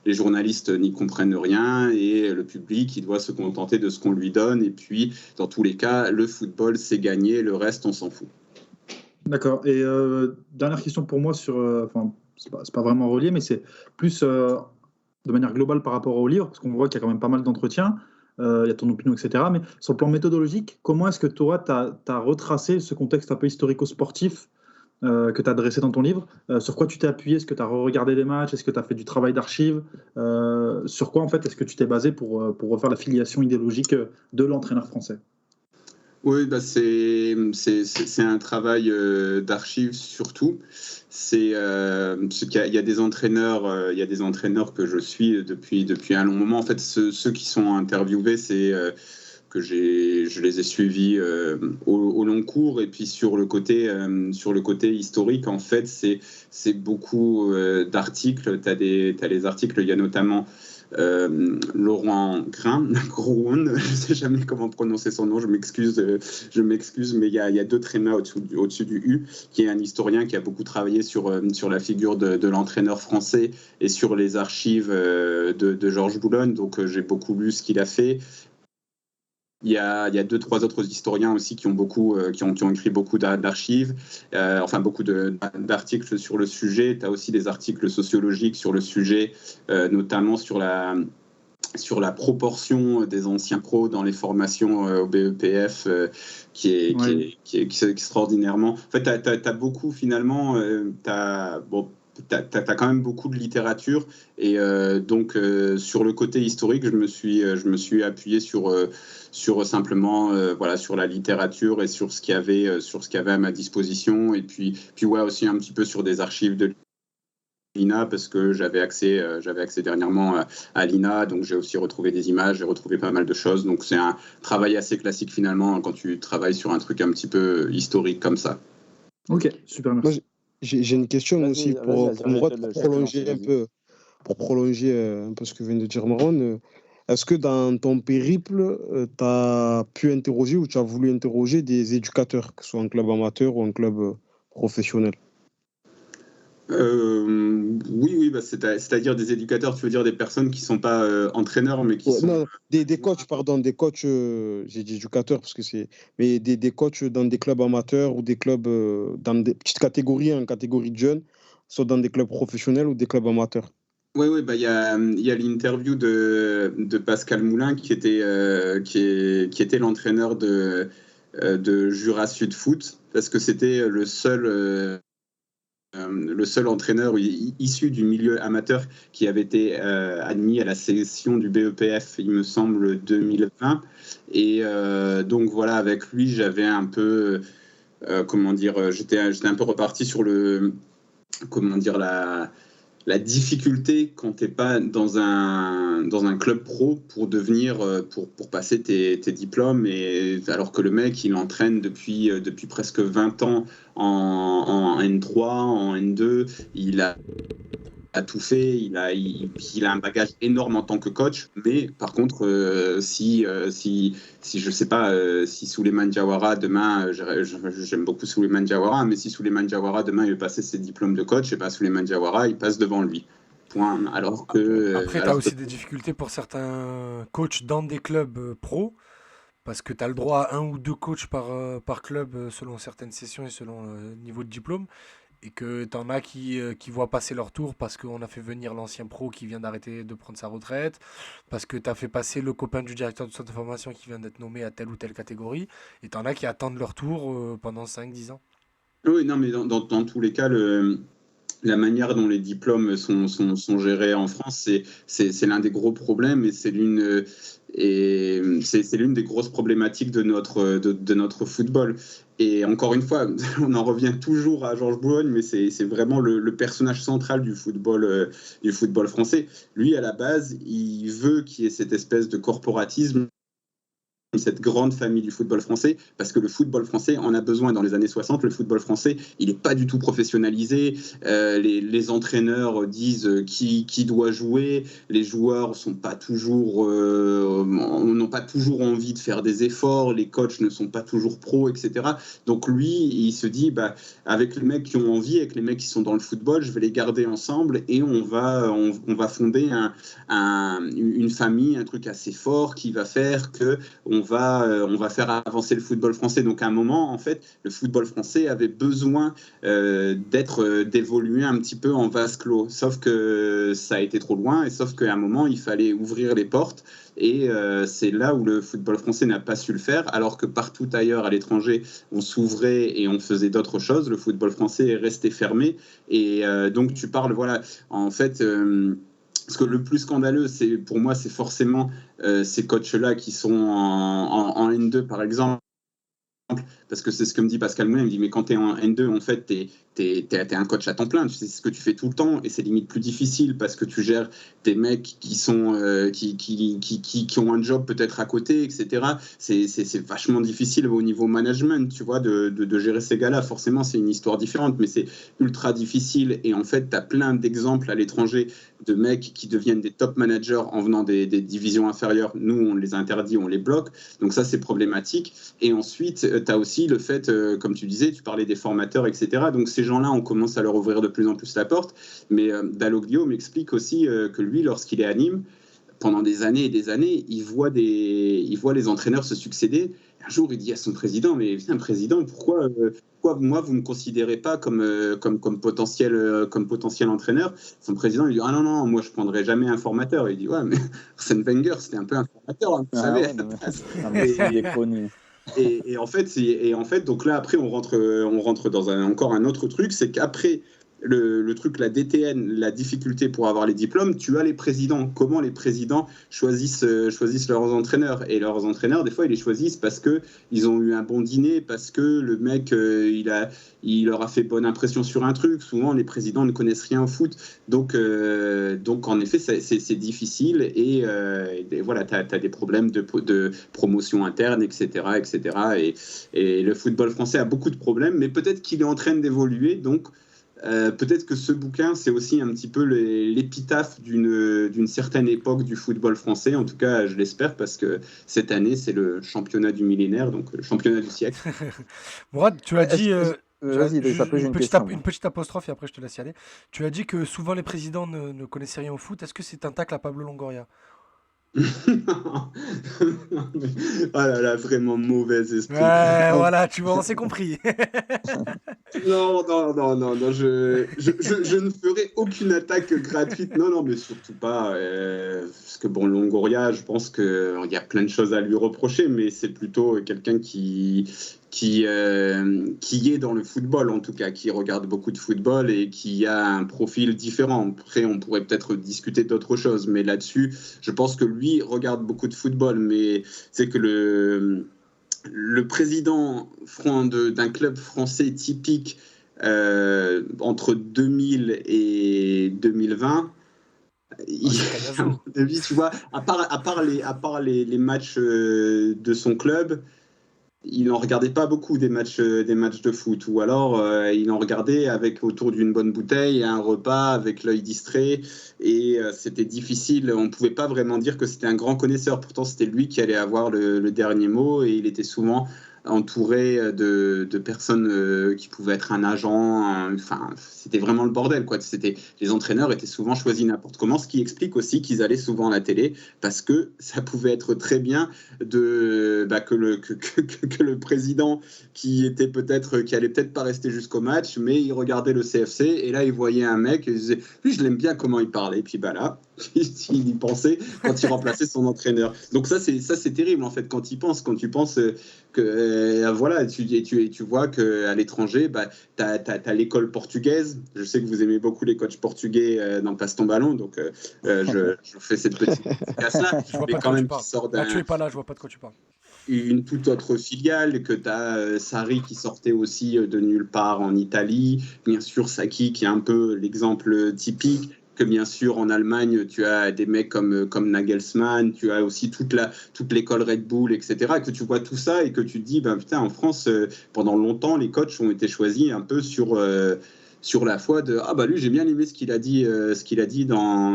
les journalistes n'y comprennent rien, et le public, il doit se contenter de ce qu'on lui donne. Et puis, dans tous les cas, le football, c'est gagné, le reste, on s'en fout. D'accord. Et dernière question pour moi sur, enfin, c'est pas vraiment relié, mais c'est plus de manière globale par rapport au livre, parce qu'on voit qu'il y a quand même pas mal d'entretiens, il y a ton opinion, etc. Mais sur le plan méthodologique, comment est-ce que toi, tu as retracé ce contexte un peu historico-sportif que tu as dressé dans ton livre. Sur quoi tu t'es appuyé? Est-ce que tu as regardé des matchs? Est-ce que tu as fait du travail d'archives? Sur quoi, en fait, est-ce que tu t'es basé pour refaire la filiation idéologique de l'entraîneur français? Oui, bah c'est un travail d'archives surtout. Il y a des entraîneurs, il y a des entraîneurs que je suis depuis un long moment. En fait, ceux qui sont interviewés, je les ai suivis au long cours. Et puis sur le côté historique, en fait, c'est beaucoup d'articles. T'as les articles. Il y a notamment Laurent Grain, je ne sais jamais comment prononcer son nom, je m'excuse, mais il y a deux trémas au-dessus du U, qui est un historien qui a beaucoup travaillé sur la figure de l'entraîneur français et sur les archives de Georges Boulogne, donc j'ai beaucoup lu ce qu'il a fait. Il y a 2-3 autres historiens aussi qui ont écrit beaucoup d'archives, beaucoup d'articles sur le sujet. Tu as aussi des articles sociologiques sur le sujet, notamment sur la proportion des anciens pros dans les formations au BEPF, qui est extraordinairement... En fait, tu as beaucoup, finalement, t'as quand même beaucoup de littérature, et donc sur le côté historique, je me suis appuyé sur simplement sur la littérature et sur ce qu'il y avait à ma disposition, et puis ouais, aussi un petit peu sur des archives de l'INA, parce que j'avais accès dernièrement à l'INA, donc j'ai aussi retrouvé des images, j'ai retrouvé pas mal de choses, donc c'est un travail assez classique finalement quand tu travailles sur un truc un petit peu historique comme ça. Ok, super, merci. Moi, j'ai une question aussi pour prolonger un peu ce que vient de dire Marwan. Est-ce que dans ton périple, tu as pu interroger ou tu as voulu interroger des éducateurs, que ce soit un club amateur ou un club professionnel? Oui, c'est-à-dire des éducateurs, tu veux dire des personnes qui ne sont pas entraîneurs, mais qui sont... Non, des coachs, pardon, des coachs, j'ai dit éducateurs parce que c'est... Mais des coachs dans des clubs amateurs ou des clubs dans des petites catégories, en catégorie de jeunes, soit dans des clubs professionnels ou des clubs amateurs. Oui, il y a l'interview de Pascal Moulin qui était l'entraîneur de Jura Sud Foot, parce que c'était le seul entraîneur issu du milieu amateur qui avait été admis à la sélection du BEPF, il me semble, 2020. Et donc voilà, avec lui, j'avais un peu, j'étais un peu reparti sur la difficulté quand tu n'es pas dans un club pro pour passer tes diplômes, et alors que le mec il entraîne depuis presque 20 ans en N3, en N2, il a tout fait, il a un bagage énorme en tant que coach, mais par contre si je sais pas, si Souleymane Diawara demain, j'aime beaucoup Souleymane Diawara, mais si Souleymane Diawara demain il veut passer ses diplômes de coach, et pas Souleymane Diawara il passe devant lui. Point. Après, tu as aussi des difficultés pour certains coachs dans des clubs pro, parce que tu as le droit à 1 ou 2 coachs par club selon certaines sessions et selon le niveau de diplôme, et que tu en as qui voient passer leur tour parce qu'on a fait venir l'ancien pro qui vient d'arrêter de prendre sa retraite, parce que tu as fait passer le copain du directeur de centre de formation qui vient d'être nommé à telle ou telle catégorie, et tu en as qui attendent leur tour pendant 5-10 ans. Oui, non, mais dans tous les cas, la manière dont les diplômes sont gérés en France, c'est l'un des gros problèmes, et c'est l'une des grosses problématiques de notre football. Et encore une fois, on en revient toujours à Georges Boulogne, mais c'est vraiment le personnage central du football français. Lui, à la base, il veut qu'il y ait cette espèce de corporatisme, cette grande famille du football français, parce que le football français en a besoin. Dans les années 60, le football français, il n'est pas du tout professionnalisé. Les entraîneurs disent qui doit jouer. Les joueurs n'ont pas toujours envie de faire des efforts. Les coachs ne sont pas toujours pros, etc. Donc lui, il se dit, avec les mecs qui ont envie, avec les mecs qui sont dans le football, je vais les garder ensemble, et on va fonder une famille, un truc assez fort qui va faire que on on va faire avancer le football français. Donc à un moment, en fait, le football français avait besoin d'évoluer un petit peu en vase clos. Sauf que ça a été trop loin, et sauf qu'à un moment, il fallait ouvrir les portes. Et c'est là où le football français n'a pas su le faire, alors que partout ailleurs à l'étranger, on s'ouvrait et on faisait d'autres choses. Le football français est resté fermé. Et donc tu parles, voilà, en fait, ce que le plus scandaleux, pour moi, c'est forcément ces coachs-là qui sont en N2, par exemple. Parce que c'est ce que me dit Pascal Moulin, il me dit mais quand tu es en N2, en fait, t'es un coach à temps plein, tu sais ce que tu fais tout le temps, et c'est limite plus difficile parce que tu gères des mecs qui ont un job peut-être à côté, etc. C'est vachement difficile au niveau management, tu vois, de gérer ces gars-là. Forcément, c'est une histoire différente, mais c'est ultra difficile, et en fait, tu as plein d'exemples à l'étranger de mecs qui deviennent des top managers en venant des divisions inférieures. Nous, on les interdit, on les bloque, donc ça, c'est problématique. Et ensuite, tu as aussi le fait, comme tu disais, tu parlais des formateurs, etc. Donc ces gens-là, on commence à leur ouvrir de plus en plus la porte. Mais Dalloglio m'explique aussi que lui, lorsqu'il est à Nîmes, pendant des années et des années, il voit les entraîneurs se succéder. Un jour, il dit à son président, mais putain, président, pourquoi moi, vous ne me considérez pas comme potentiel entraîneur? Son président, il dit, ah non, moi, je ne prendrai jamais un formateur. Il dit, ouais, mais Arsène Wenger, c'était un peu un formateur, hein, vous savez. Ouais, mais il est connu. Et en fait, donc là, après, on rentre dans encore un autre truc, c'est qu'après le truc, la DTN, la difficulté pour avoir les diplômes, tu as les présidents. Comment les présidents choisissent leurs entraîneurs? Et leurs entraîneurs, des fois, ils les choisissent parce qu'ils ont eu un bon dîner, parce que le mec, il leur a fait bonne impression sur un truc. Souvent, les présidents ne connaissent rien au foot. Donc en effet, c'est difficile, et voilà, tu as des problèmes de promotion interne, etc. Et le football français a beaucoup de problèmes, mais peut-être qu'il est en train d'évoluer, donc peut-être que ce bouquin, c'est aussi un petit peu l'épitaphe d'une certaine époque du football français. En tout cas, je l'espère, parce que cette année, c'est le championnat du millénaire, donc le championnat du siècle. Mourad, tu as dit... Vas-y, juste après j'ai une une question. une petite apostrophe et après je te laisse y aller. Tu as dit que souvent les présidents ne connaissaient rien au foot. Est-ce que c'est un tacle à Pablo Longoria? Non, mais- oh là là, vraiment mauvais esprit. Ouais, Non, voilà, tu vois, on s'est compris. non, je ne ferai aucune attaque gratuite. Non, mais surtout pas. Parce que bon, Longoria, je pense qu'il y a plein de choses à lui reprocher, mais c'est plutôt quelqu'un qui est dans le football, en tout cas, qui regarde beaucoup de football et qui a un profil différent. Après, on pourrait peut-être discuter d'autres choses, mais là-dessus, je pense que lui regarde beaucoup de football, mais c'est que le président d'un club français typique entre 2000 et 2020, c'est à mon avis, tu vois, à part les matchs de son club, il n'en regardait pas beaucoup des matchs de foot, ou alors il en regardait autour d'une bonne bouteille et un repas avec l'œil distrait, et c'était difficile, on ne pouvait pas vraiment dire que c'était un grand connaisseur. Pourtant, c'était lui qui allait avoir le dernier mot, et il était souvent entouré de personnes qui pouvaient être un agent. Enfin, c'était vraiment le bordel, quoi. Les entraîneurs étaient souvent choisis n'importe comment, ce qui explique aussi qu'ils allaient souvent à la télé, parce que ça pouvait être très bien que le président qui allait peut-être pas rester jusqu'au match, mais il regardait le CFC, et là il voyait un mec et il disait, lui, je l'aime bien comment il parle, et puis là il y pensait quand il remplaçait son entraîneur. Donc ça c'est terrible, en fait, quand tu penses que voilà, tu vois qu'à l'étranger, t'as l'école portugaise. Je sais que vous aimez beaucoup les coachs portugais dans Passe ton ballon, donc je fais cette petite casse-là, Je vois mais pas de quand quoi tu même qui parles. sort Là, tu es pas là, je vois pas de quoi tu parles. une toute autre filiale, que tu as Sarri qui sortait aussi de nulle part en Italie, bien sûr Saki qui est un peu l'exemple typique, que bien sûr en Allemagne tu as des mecs comme Nagelsmann, tu as aussi toute l'école Red Bull, etc., que tu vois tout ça et que tu te dis, putain, en France, pendant longtemps, les coachs ont été choisis un peu sur la foi de lui, j'ai bien aimé ce qu'il a dit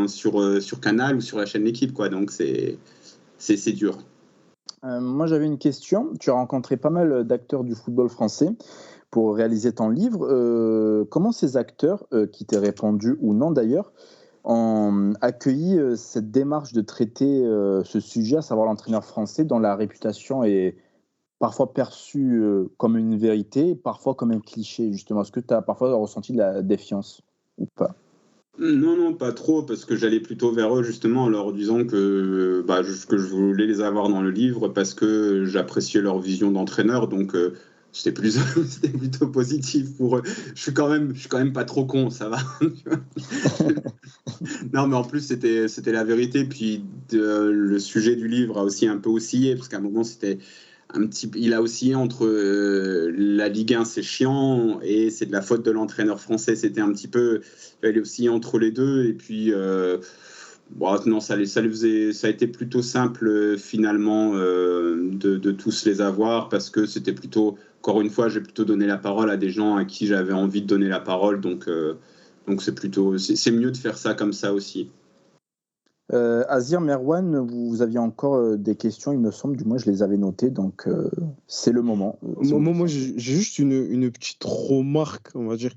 sur Canal ou sur la chaîne L'équipe, quoi. Donc c'est dur. Moi, j'avais une question. Tu as rencontré pas mal d'acteurs du football français pour réaliser ton livre. Comment ces acteurs, qui t'aient répondu ou non d'ailleurs, ont accueilli cette démarche de traiter ce sujet, à savoir l'entraîneur français, dont la réputation est parfois perçue comme une vérité, parfois comme un cliché, justement. Est-ce que tu as parfois ressenti de la défiance ou pas? Non, pas trop, parce que j'allais plutôt vers eux justement en leur disant que je voulais les avoir dans le livre parce que j'appréciais leur vision d'entraîneur, donc c'était plutôt positif pour eux. Je suis quand même pas trop con, ça va. Tu vois. Non, mais en plus c'était la vérité. Puis le sujet du livre a aussi un peu oscillé parce qu'à un moment il a oscillé entre la Ligue 1 c'est chiant et c'est de la faute de l'entraîneur français. C'était un petit peu, il est oscillé entre les deux et puis non, ça a été plutôt simple finalement de tous les avoir parce que c'était plutôt, encore une fois, j'ai plutôt donné la parole à des gens à qui j'avais envie de donner la parole, donc c'est mieux de faire ça comme ça aussi. Azir, Merwan, vous aviez encore des questions, il me semble, du moins je les avais notées, donc c'est le moment. Moi, j'ai juste une petite remarque, on va dire,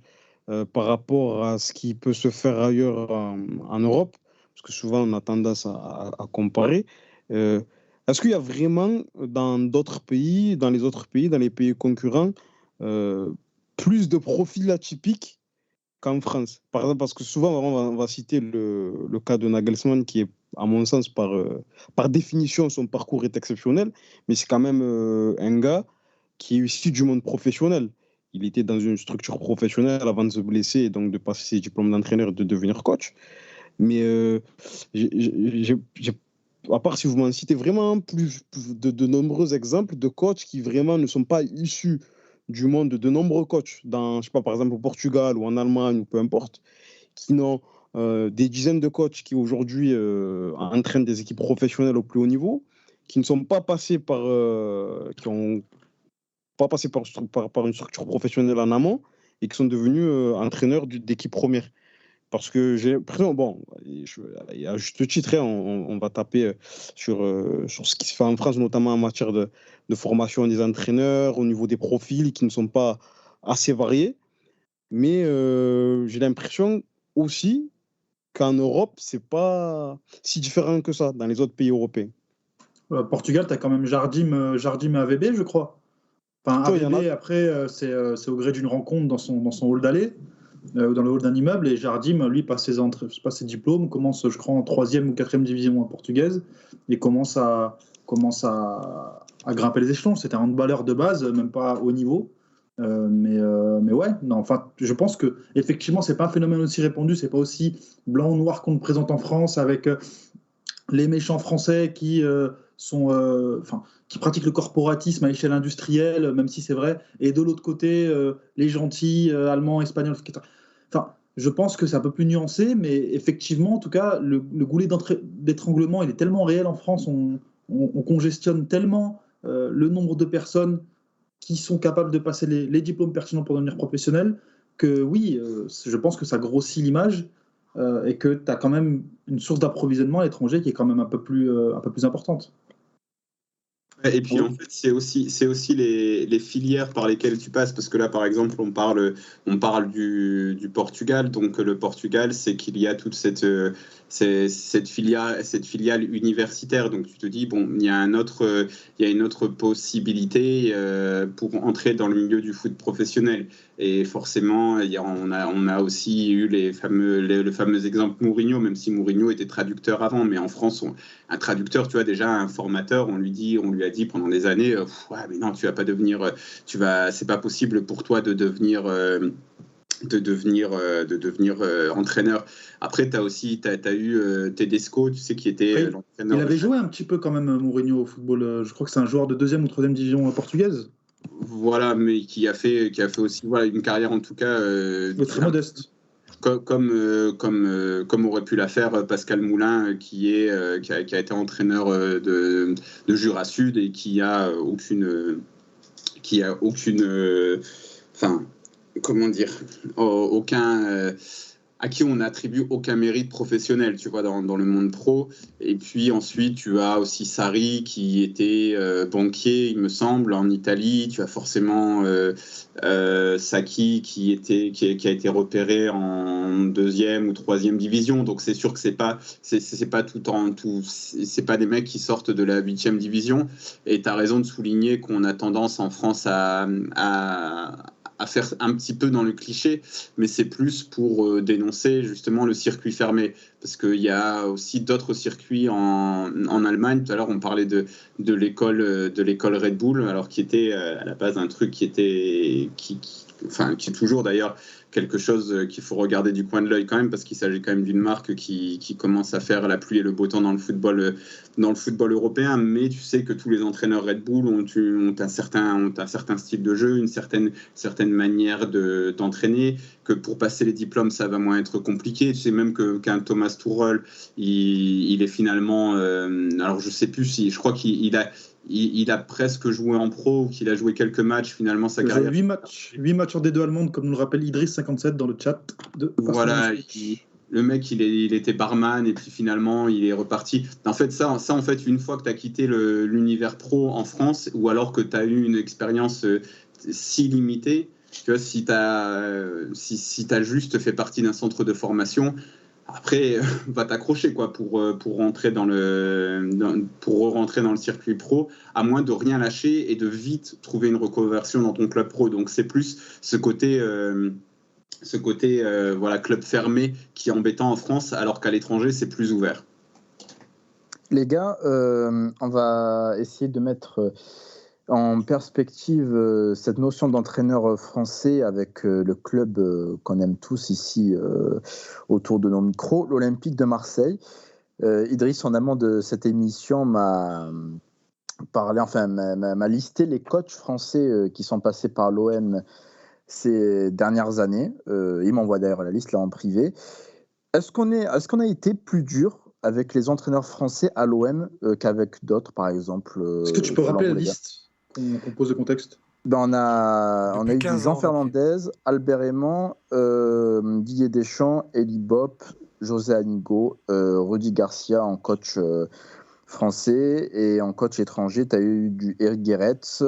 par rapport à ce qui peut se faire ailleurs en Europe, parce que souvent on a tendance à comparer. Est-ce qu'il y a vraiment dans les autres pays, dans les pays concurrents, plus de profils atypiques qu'en France? Par exemple, parce que souvent on va citer le cas de Nagelsmann qui est, à mon sens, par définition, son parcours est exceptionnel, mais c'est quand même un gars qui est issu du monde professionnel. Il était dans une structure professionnelle avant de se blesser et donc de passer ses diplômes d'entraîneur et de devenir coach. Mais à part si vous m'en citez vraiment plus de nombreux exemples de coachs qui vraiment ne sont pas issus du monde, de nombreux coachs, je sais pas, par exemple au Portugal ou en Allemagne ou peu importe, qui n'ont des dizaines de coachs qui aujourd'hui entraînent des équipes professionnelles au plus haut niveau, qui ne sont pas passés qui ont pas passé par une structure professionnelle en amont et qui sont devenus entraîneurs d'équipe première. Parce que j'ai l'impression, et à juste titre, on va taper sur ce qui se fait en France, notamment en matière de formation des entraîneurs, au niveau des profils qui ne sont pas assez variés. Mais j'ai l'impression aussi qu'en Europe, c'est pas si différent que ça dans les autres pays européens. Portugal, tu as quand même Jardim et AVB, je crois. Enfin, Toi, il y en AVB, a- après, c'est au gré d'une rencontre dans son hall d'allée, ou dans le hall d'un immeuble, et Jardim, lui, passe ses diplômes, commence, je crois, en 3e ou 4e division portugaise, et commence à grimper les échelons. C'était un handballeur de base, même pas haut niveau. Mais ouais, non, enfin, je pense que effectivement, c'est pas un phénomène aussi répandu, c'est pas aussi blanc ou noir qu'on le présente en France avec les méchants français qui qui pratiquent le corporatisme à échelle industrielle, même si c'est vrai, et de l'autre côté, les gentils allemands, espagnols, etc. Enfin, je pense que c'est un peu plus nuancé, mais effectivement, en tout cas, le goulet d'étranglement, il est tellement réel en France, on congestionne tellement le nombre de personnes qui sont capables de passer les diplômes pertinents pour devenir professionnels, que oui, je pense que ça grossit l'image et que tu as quand même une source d'approvisionnement à l'étranger qui est quand même un peu plus importante. Et puis en fait, c'est aussi les filières par lesquelles tu passes, parce que là, par exemple, on parle du Portugal. Donc le Portugal, c'est qu'il y a toute cette filiale universitaire. Donc tu te dis, bon, il y a une autre possibilité pour entrer dans le milieu du foot professionnel. Et forcément, on a aussi eu le fameux exemple Mourinho, même si Mourinho était traducteur avant. Mais en France, un traducteur, tu vois, déjà un formateur, on lui a dit pendant des années, ouais, mais non, tu vas pas devenir, c'est pas possible pour toi de devenir entraîneur. Après, tu as eu Tedesco, tu sais, qui était l'entraîneur. Il avait joué un petit peu quand même Mourinho au football. Je crois que c'est un joueur de 2e ou 3e division portugaise. Voilà, mais qui a fait aussi une carrière en tout cas très modeste. Comme aurait pu la faire Pascal Moulin, qui a été entraîneur de Jura Sud et qui a aucune comment dire, aucun à qui on n'attribue aucun mérite professionnel, tu vois, dans le monde pro. Et puis ensuite, tu as aussi Sarri qui était banquier, il me semble, en Italie. Tu as forcément Sacchi qui a été repéré en 2e ou 3e division. Donc c'est sûr que c'est pas des mecs qui sortent de la 8e division. Et tu as raison de souligner qu'on a tendance en France à faire un petit peu dans le cliché, mais c'est plus pour dénoncer justement le circuit fermé, parce qu'il y a aussi d'autres circuits en Allemagne. Tout à l'heure, on parlait de l'école Red Bull, alors qui était à la base un truc qui est toujours d'ailleurs quelque chose qu'il faut regarder du coin de l'œil quand même, parce qu'il s'agit quand même d'une marque qui commence à faire la pluie et le beau temps dans le football européen. Mais tu sais que tous les entraîneurs Red Bull ont un certain style de jeu, une certaine manière d'entraîner, que pour passer les diplômes, ça va moins être compliqué. Tu sais même qu'un Thomas Tuchel, il est finalement... alors je sais plus si... Je crois qu'il a presque joué en pro, ou qu'il a joué quelques matchs finalement sa carrière. 8 matchs en D2 allemande, comme nous le rappelle Idriss57 dans le chat. Voilà, le mec il était barman et puis finalement il est reparti. En fait, ça en fait, une fois que tu as quitté l'univers pro en France, ou alors que tu as eu une expérience si limitée, tu vois, si tu as juste fait partie d'un centre de formation, après, va t'accrocher quoi pour rentrer dans le circuit pro, à moins de rien lâcher et de vite trouver une reconversion dans ton club pro. Donc c'est plus ce côté voilà, club fermé qui est embêtant en France, alors qu'à l'étranger c'est plus ouvert. Les gars, on va essayer de mettre en perspective cette notion d'entraîneur français avec le club qu'on aime tous ici autour de nos micros, l'Olympique de Marseille. Idriss, en amont de cette émission, m'a listé les coachs français qui sont passés par l'OM ces dernières années. Il m'envoie d'ailleurs la liste là en privé. Est-ce qu'on a été plus dur avec les entraîneurs français à l'OM qu'avec d'autres, par exemple Est-ce que tu peux rappeler la liste qu'on pose de contexte? On a eu Jean Fernandez, Albert Aymon, Didier Deschamps, Elie Bopp, José Anigo, Rudy Garcia en coach français, et en coach étranger, tu as eu du Eric Guéretz,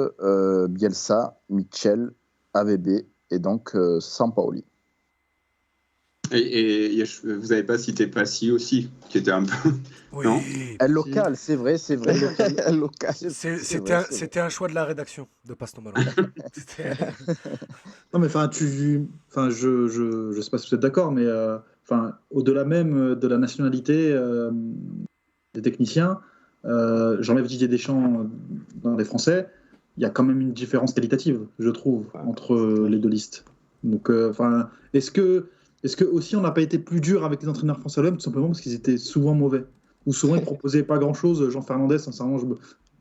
Bielsa, Mitchell, AVB et donc Sampaoli. Et vous n'avez pas cité Passy aussi, qui était un peu... Oui. Non, Elle locale, c'est vrai. Elle locale. C'était un choix de la rédaction de Passe ton ballon. Non mais je sais pas si vous êtes d'accord, mais au-delà même de la nationalité des techniciens, j'enlève Didier Deschamps dans les Français, il y a quand même une différence qualitative, je trouve, entre les deux listes. Donc, est-ce que aussi on n'a pas été plus dur avec les entraîneurs français à l'OM, tout simplement parce qu'ils étaient souvent mauvais, ou souvent ils proposaient pas grand-chose. Jean Fernandez, sincèrement,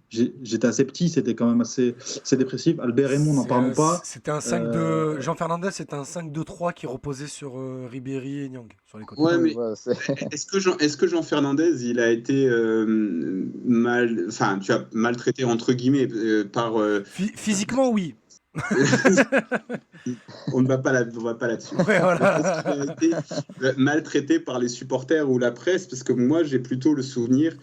j'étais assez petit, c'était quand même assez dépressif. Albert Aymon, n'en parlons pas. C'était un 5-2. Jean Fernandez, c'était un 5-2-3 qui reposait sur Ribéry et Nyang sur les côtés. Ouais, mais est-ce que Jean Fernandez, il a été maltraité entre guillemets par physiquement, oui. On ne va pas là-dessus. Ouais, voilà. Il a été maltraité par les supporters ou la presse, parce que moi j'ai plutôt le souvenir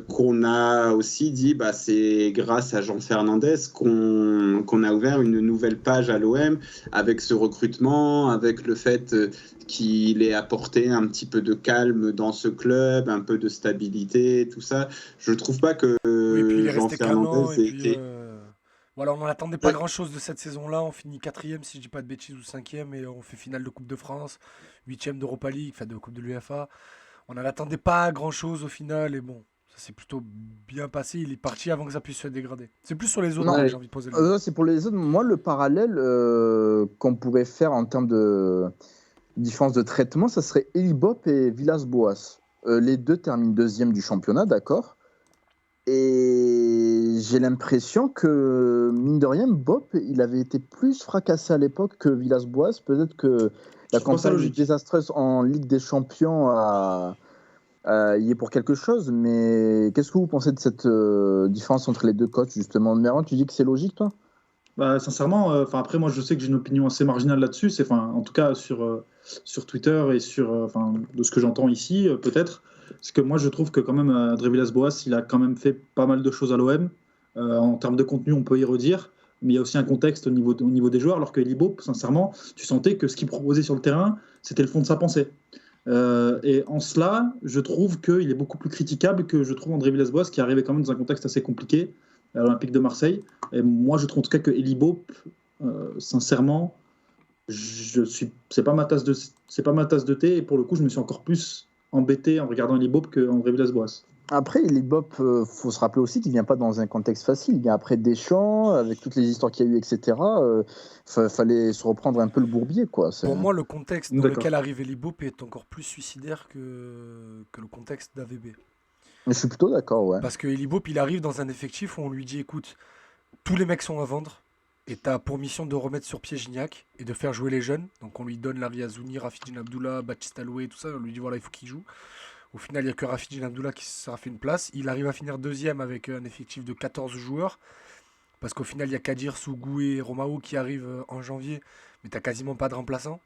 qu'on a aussi dit c'est grâce à Jean Fernandez qu'on a ouvert une nouvelle page à l'OM, avec ce recrutement, avec le fait qu'il ait apporté un petit peu de calme dans ce club, un peu de stabilité, tout ça. Je trouve pas que Jean Fernandez ait été... Voilà, on n'en attendait pas grand-chose de cette saison-là. On finit 4e, si je dis pas de bêtises, ou 5e, et on fait finale de Coupe de France, 8e d'Europa League, de Coupe de l'UEFA. On n'en attendait pas grand-chose au final, et bon, ça s'est plutôt bien passé. Il est parti avant que ça puisse se dégrader. C'est plus sur les autres que j'ai envie de poser. C'est pour les autres. Moi, le parallèle qu'on pourrait faire en termes de différence de traitement, ça serait Elie Bopp et Villas-Boas. Les deux terminent 2e du championnat, d'accord. Et j'ai l'impression que, mine de rien, Bopp, il avait été plus fracassé à l'époque que Villas-Boas. Peut-être que la campagne désastreuse en Ligue des Champions y est pour quelque chose. Mais qu'est-ce que vous pensez de cette différence entre les deux coachs, justement? Merwan, tu dis que c'est logique, toi? Bah, sincèrement, après moi je sais que j'ai une opinion assez marginale là-dessus, en tout cas sur Twitter et de ce que j'entends ici peut-être, c'est que moi je trouve que quand même André Villas-Boas il a quand même fait pas mal de choses à l'OM. En termes de contenu on peut y redire, mais il y a aussi un contexte au niveau des joueurs, alors que Libo, sincèrement, tu sentais que ce qu'il proposait sur le terrain c'était le fond de sa pensée. Et en cela, je trouve qu'il est beaucoup plus critiquable que je trouve André Villas-Boas, qui arrivait quand même dans un contexte assez compliqué à l'Olympique de Marseille. Et moi, je trouve en tout cas que Eli Boep, sincèrement, c'est pas ma tasse de thé. Et pour le coup, je me suis encore plus embêté en regardant Eli Boep que André Villas-Boas. Après, les Bop, faut se rappeler aussi qu'il vient pas dans un contexte facile. Il vient après Deschamps, avec toutes les histoires qu'il y a eu, etc. Fallait se reprendre un peu le bourbier, quoi. Pour moi, le contexte dans D'accord. lequel arrive Eli Boep est encore plus suicidaire que le contexte d'AVB. Mais je suis plutôt d'accord, ouais. Parce que Eli Boep, il arrive dans un effectif où on lui dit, écoute, tous les mecs sont à vendre et tu as pour mission de remettre sur pied Gignac et de faire jouer les jeunes. Donc on lui donne Larry Azouni, Rafidine Abdullah, Baptiste Aloué, tout ça. On lui dit, voilà, il faut qu'il joue. Au final, il n'y a que Rafidine Abdullah qui s'est fait une place. Il arrive à finir deuxième avec un effectif de 14 joueurs. Parce qu'au final, il y a Kadir, Sougou et Romao qui arrivent en janvier. Mais tu n'as quasiment pas de remplaçant.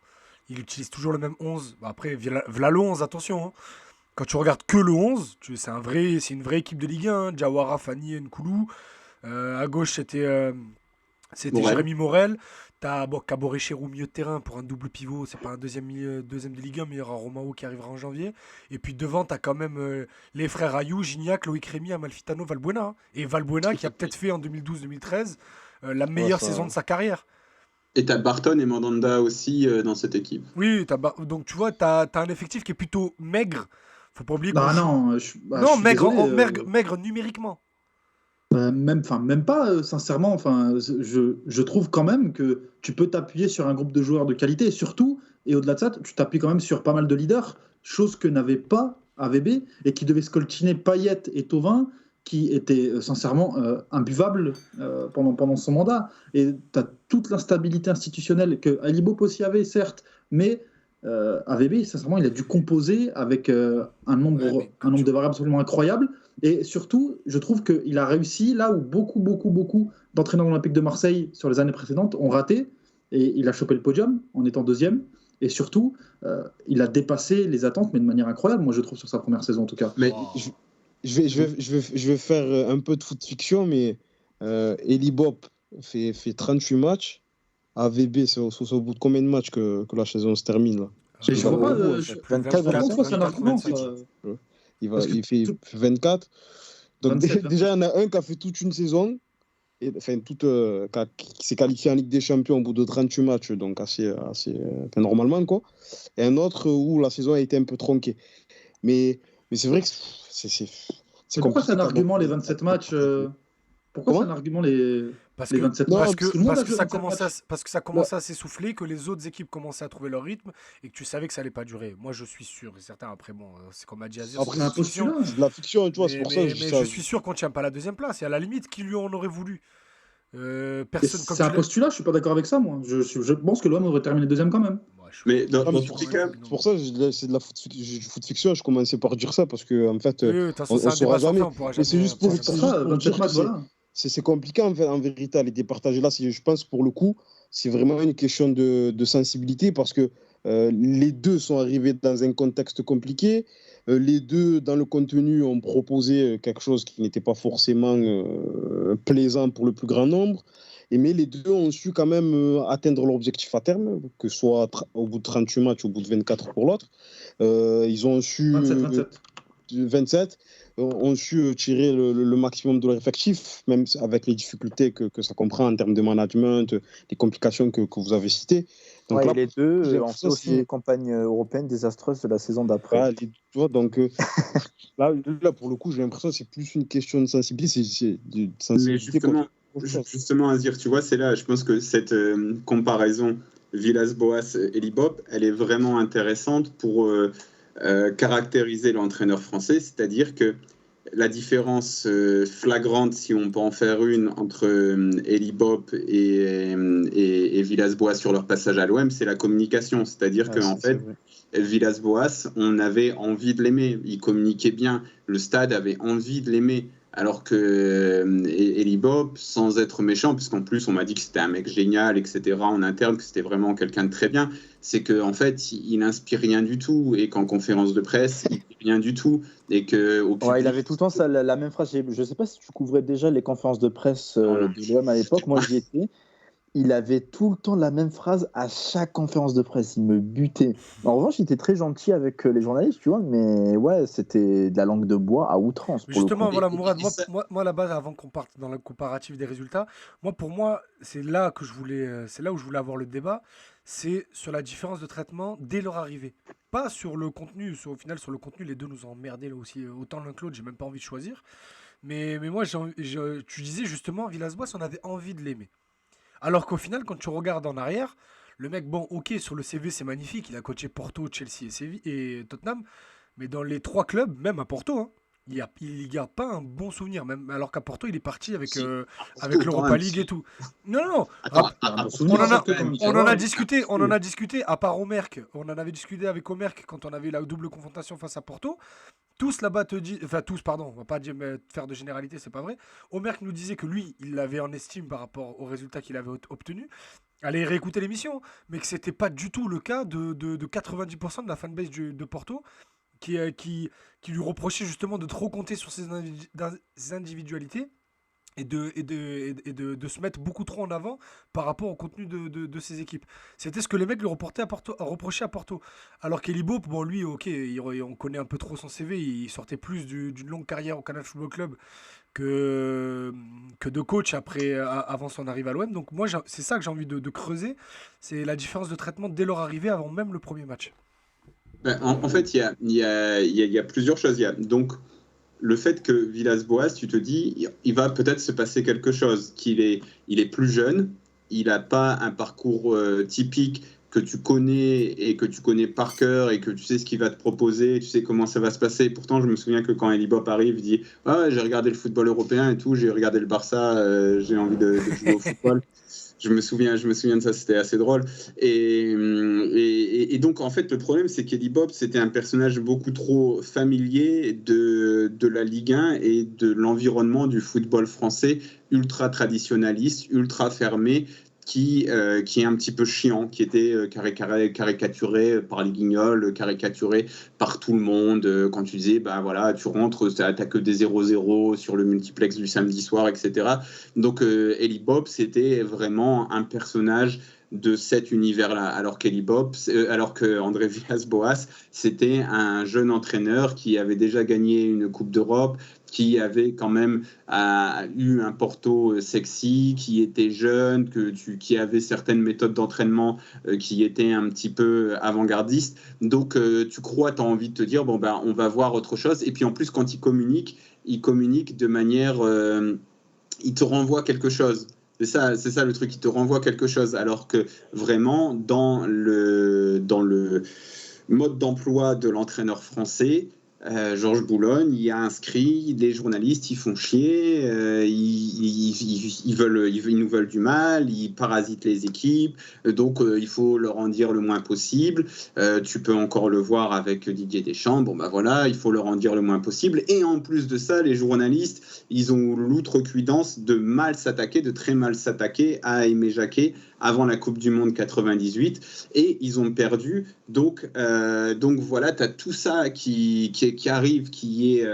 Il utilise toujours le même 11. Bah après, v'là le 11, attention. Hein. Quand tu regardes que le 11, c'est une vraie équipe de Ligue 1. Hein. Diawara, Fanny, Nkoulou. À gauche, c'était Morel. Jérémy Morel. T'as Kabore Cherou, milieu de terrain pour un double pivot. C'est pas un deuxième de Ligue 1, mais il y aura Romao qui arrivera en janvier. Et puis devant, t'as quand même les frères Ayou, Gignac, Loïc Rémy, Amalfitano, Valbuena. Hein. Et Valbuena qui a peut-être fait en 2012-2013 la meilleure saison de sa carrière. Et t'as Barton et Mandanda aussi dans cette équipe. Oui, donc tu vois, t'as un effectif qui est plutôt maigre. Faut pas oublier qu'on Ah joue- non, Non, suis maigre, désolé, maigre numériquement. même pas, sincèrement. Je trouve quand même que tu peux t'appuyer sur un groupe de joueurs de qualité, et surtout, et au-delà de ça, tu t'appuies quand même sur pas mal de leaders, chose que n'avait pas AVB et qui devait scoltiner Payet et Thauvin, qui étaient sincèrement imbuvables pendant son mandat. Et tu as toute l'instabilité institutionnelle que Ali Boep aussi avait, certes, mais AVB, sincèrement, il a dû composer avec un nombre, Ouais, mais un nombre de variables absolument incroyable. Et surtout, je trouve qu'il a réussi là où beaucoup d'entraîneurs olympiques de Marseille sur les années précédentes ont raté. Et il a chopé le podium en étant deuxième. Et surtout, il a dépassé les attentes, mais de manière incroyable, moi je trouve, sur sa première saison en tout cas. Mais Wow. je vais faire un peu de foot fiction, mais Eli Boep fait 38 matchs. AVB, c'est au bout de combien de matchs que la saison se termine là? Mais je vois pas. 24, Par contre, c'est un argument. 27. Ça. Parce que Il fait tout- 24. Donc 27, déjà, il y en a un qui a fait toute une saison, qui s'est qualifié en Ligue des Champions au bout de 38 matchs, donc normalement, quoi. Et un autre où la saison a été un peu tronquée. Mais c'est vrai que c'est Mais pourquoi c'est un compliqué, argument les 27 matchs Pourquoi c'est Comment un argument les Parce les que, 27 Non, matchs parce que, Tout le monde parce a que joué ça 27 commençait matchs. parce que ça commençait à s'essouffler, que les autres équipes commençaient à trouver leur rythme et que tu savais que ça allait pas durer. Moi, je suis sûr et certain. Après, bon, c'est comme a dit Azir, Après, C'est un c'est une fiction. postulat. c'est de la fiction, tu vois, c'est pour ça que je dis Mais ça. je suis sûr qu'on tient pas la deuxième place. Et à la limite, qui lui en aurait voulu Et Personne comme c'est un tu l'as. postulat, je suis pas d'accord avec ça, moi. Je pense que l'OM aurait terminé deuxième quand même. Ouais, je suis Mais dans, Ah, mais dans c'est tous pour les ça, cas, c'est pour ça que c'est de la foot fiction. Je commençais par dire ça parce que, en fait, Oui, de toute façon, on c'est un saura débat sans jamais. fin. On pourra Mais c'est jamais. juste on pour- pourra C'est pour jamais- ça, pour 27 dire matchs, que voilà. c'est compliqué en vérité à les départager là. Je pense pour le coup, c'est vraiment une question de sensibilité parce que les deux sont arrivés dans un contexte compliqué. Les deux, dans le contenu, ont proposé quelque chose qui n'était pas forcément plaisant pour le plus grand nombre. Mais les deux ont su quand même atteindre leur objectif à terme, que ce soit au bout de 38 matchs ou au bout de 24 pour l'autre. Ils ont su 27. 27 ont su tirer le maximum de leur effectif, même avec les difficultés que ça comprend en termes de management, les complications que vous avez citées. Donc Ouais, là, et les deux j'ai ont fait l'impression aussi que des campagnes européennes désastreuses de la saison d'après. voilà, tu vois, donc là, pour le coup, j'ai l'impression que c'est plus une question de sensibilité. C'est de mais sensibilité justement, Azir, tu vois, c'est là, je pense que cette comparaison Villas-Boas et Libop, elle est vraiment intéressante pour caractériser l'entraîneur français, c'est-à-dire que la différence flagrante, si on peut en faire une, entre Eli Boep et Villas-Boas sur leur passage à l'OM, c'est la communication. C'est-à-dire qu'en fait, Villas-Boas, on avait envie de l'aimer. Il communiquait bien. Le stade avait envie de l'aimer. alors que Eli Bob, sans être méchant, puisqu'en plus on m'a dit que c'était un mec génial, etc. en interne, que c'était vraiment quelqu'un de très bien, c'est qu'en fait il n'inspire rien du tout et qu'en conférence de presse il dit rien du tout et que au Ouais, public, il avait tout le temps la même phrase. Je sais pas si tu couvrais déjà les conférences de presse Voilà. de l'OM à l'époque. Moi, j'y étais. Il avait tout le temps la même phrase à chaque conférence de presse. Il me butait. En revanche, il était très gentil avec les journalistes, tu vois. Mais ouais, c'était de la langue de bois à outrance pour le Justement, coup. voilà, Et Mourad, ça- moi, à la base, avant qu'on parte dans le comparatif des résultats, pour moi, c'est là que je voulais, c'est là où je voulais avoir le débat, c'est sur la différence de traitement dès leur arrivée. Pas sur le contenu, au final, sur le contenu, les deux nous ont emmerdés là aussi, autant l'un que l'autre, j'ai même pas envie de choisir. Mais moi, tu disais justement, Villas-Boas, on avait envie de l'aimer. Alors qu'au final, quand tu regardes en arrière, le mec, bon, ok, sur le CV, c'est magnifique, il a coaché Porto, Chelsea et Tottenham, mais dans les trois clubs, même à Porto, hein, il y garde pas un bon souvenir, même alors qu'à Porto, il est parti avec, Si, avec Porto, quand l'Europa même, League et si. tout. Non, non, non. Attends, Il y a un bon Porto, souvenir, On en a, surtout quand quand même. même. on en a Ouais. discuté, on en a discuté, à part Omerck, on en avait discuté avec Omerck quand on avait eu la double confrontation face à Porto. Tous là-bas te disent, enfin tous, pardon, on va pas faire de généralité, c'est pas vrai. Omerck nous disait que lui, il l'avait en estime par rapport aux résultats qu'il avait obtenus. Allez réécouter l'émission, mais que c'était pas du tout le cas de 90% de la fanbase de Porto qui, qui lui reprochait justement de trop compter sur ses individualités et de se mettre beaucoup trop en avant par rapport au contenu de ses équipes. C'était ce que les mecs lui reprochaient à Porto. Alors qu'Elibo, bon lui, ok, on connaît un peu trop son CV, il sortait plus d'une longue carrière au Canal Football Club que de coach avant son arrivée à l'OM. Donc moi, c'est ça que j'ai envie de creuser, c'est la différence de traitement dès leur arrivée avant même le premier match. Ben, en fait, il y a plusieurs choses. Il y a donc le fait que Villas-Boas, tu te dis, il va peut-être se passer quelque chose, il est plus jeune, il n'a pas un parcours typique que tu connais et que tu connais par cœur et que tu sais ce qu'il va te proposer, tu sais comment ça va se passer. Pourtant, je me souviens que quand Eli Bob arrive, il dit ah, ouais, j'ai regardé le football européen et tout, j'ai regardé le Barça, j'ai envie de jouer au football. Je me souviens de ça, c'était assez drôle. Et donc, en fait, le problème, c'est qu'Eddie Bob, c'était un personnage beaucoup trop familier de la Ligue 1 et de l'environnement du football français, ultra traditionnaliste, ultra fermé, qui est un petit peu chiant, qui était caricaturé par les guignols, caricaturé par tout le monde. Quand tu disais, bah voilà, tu rentres, t'as que des 0-0 sur le multiplex du samedi soir, etc. Donc, Eli Bob, c'était vraiment un personnage de cet univers-là, alors que André Villas-Boas, c'était un jeune entraîneur qui avait déjà gagné une Coupe d'Europe, qui avait quand même eu un Porto sexy, qui était jeune, qui avait certaines méthodes d'entraînement qui étaient un petit peu avant-gardistes. Donc, tu crois, tu as envie de te dire, bon, ben, on va voir autre chose. Et puis, en plus, quand il communique de manière... il te renvoie quelque chose. C'est ça le truc, il te renvoie quelque chose. Alors que vraiment, dans le mode d'emploi de l'entraîneur français, Georges Boulogne, il y a inscrit les journalistes, ils font chier, ils nous veulent du mal, ils parasitent les équipes, donc il faut leur en dire le moins possible. Tu peux encore le voir avec Didier Deschamps, bon bah voilà, il faut leur en dire le moins possible. Et en plus de ça, les journalistes, ils ont l'outrecuidance de très mal s'attaquer à Aimé Jacquet avant la Coupe du Monde 98, et ils ont perdu. Donc voilà, tu as tout ça qui arrive, qui est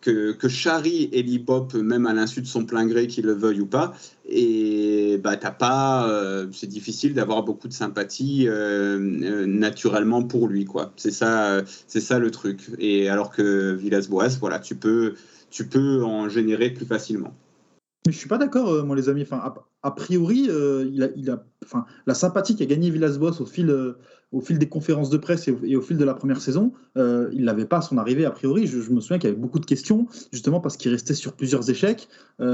que charrie Eli Bob, même à l'insu de son plein gré, qu'il le veuille ou pas. Et bah, c'est difficile d'avoir beaucoup de sympathie naturellement pour lui, quoi. C'est ça le truc. Et alors que Villas-Boas, voilà, tu peux en générer plus facilement. Mais je suis pas d'accord, moi, les amis. Enfin, a priori, enfin, la sympathie qu'a gagné Villas-Boas au fil des conférences de presse et au fil de la première saison, il l'avait pas à son arrivée. A priori, je me souviens qu'il y avait beaucoup de questions, justement parce qu'il restait sur plusieurs échecs,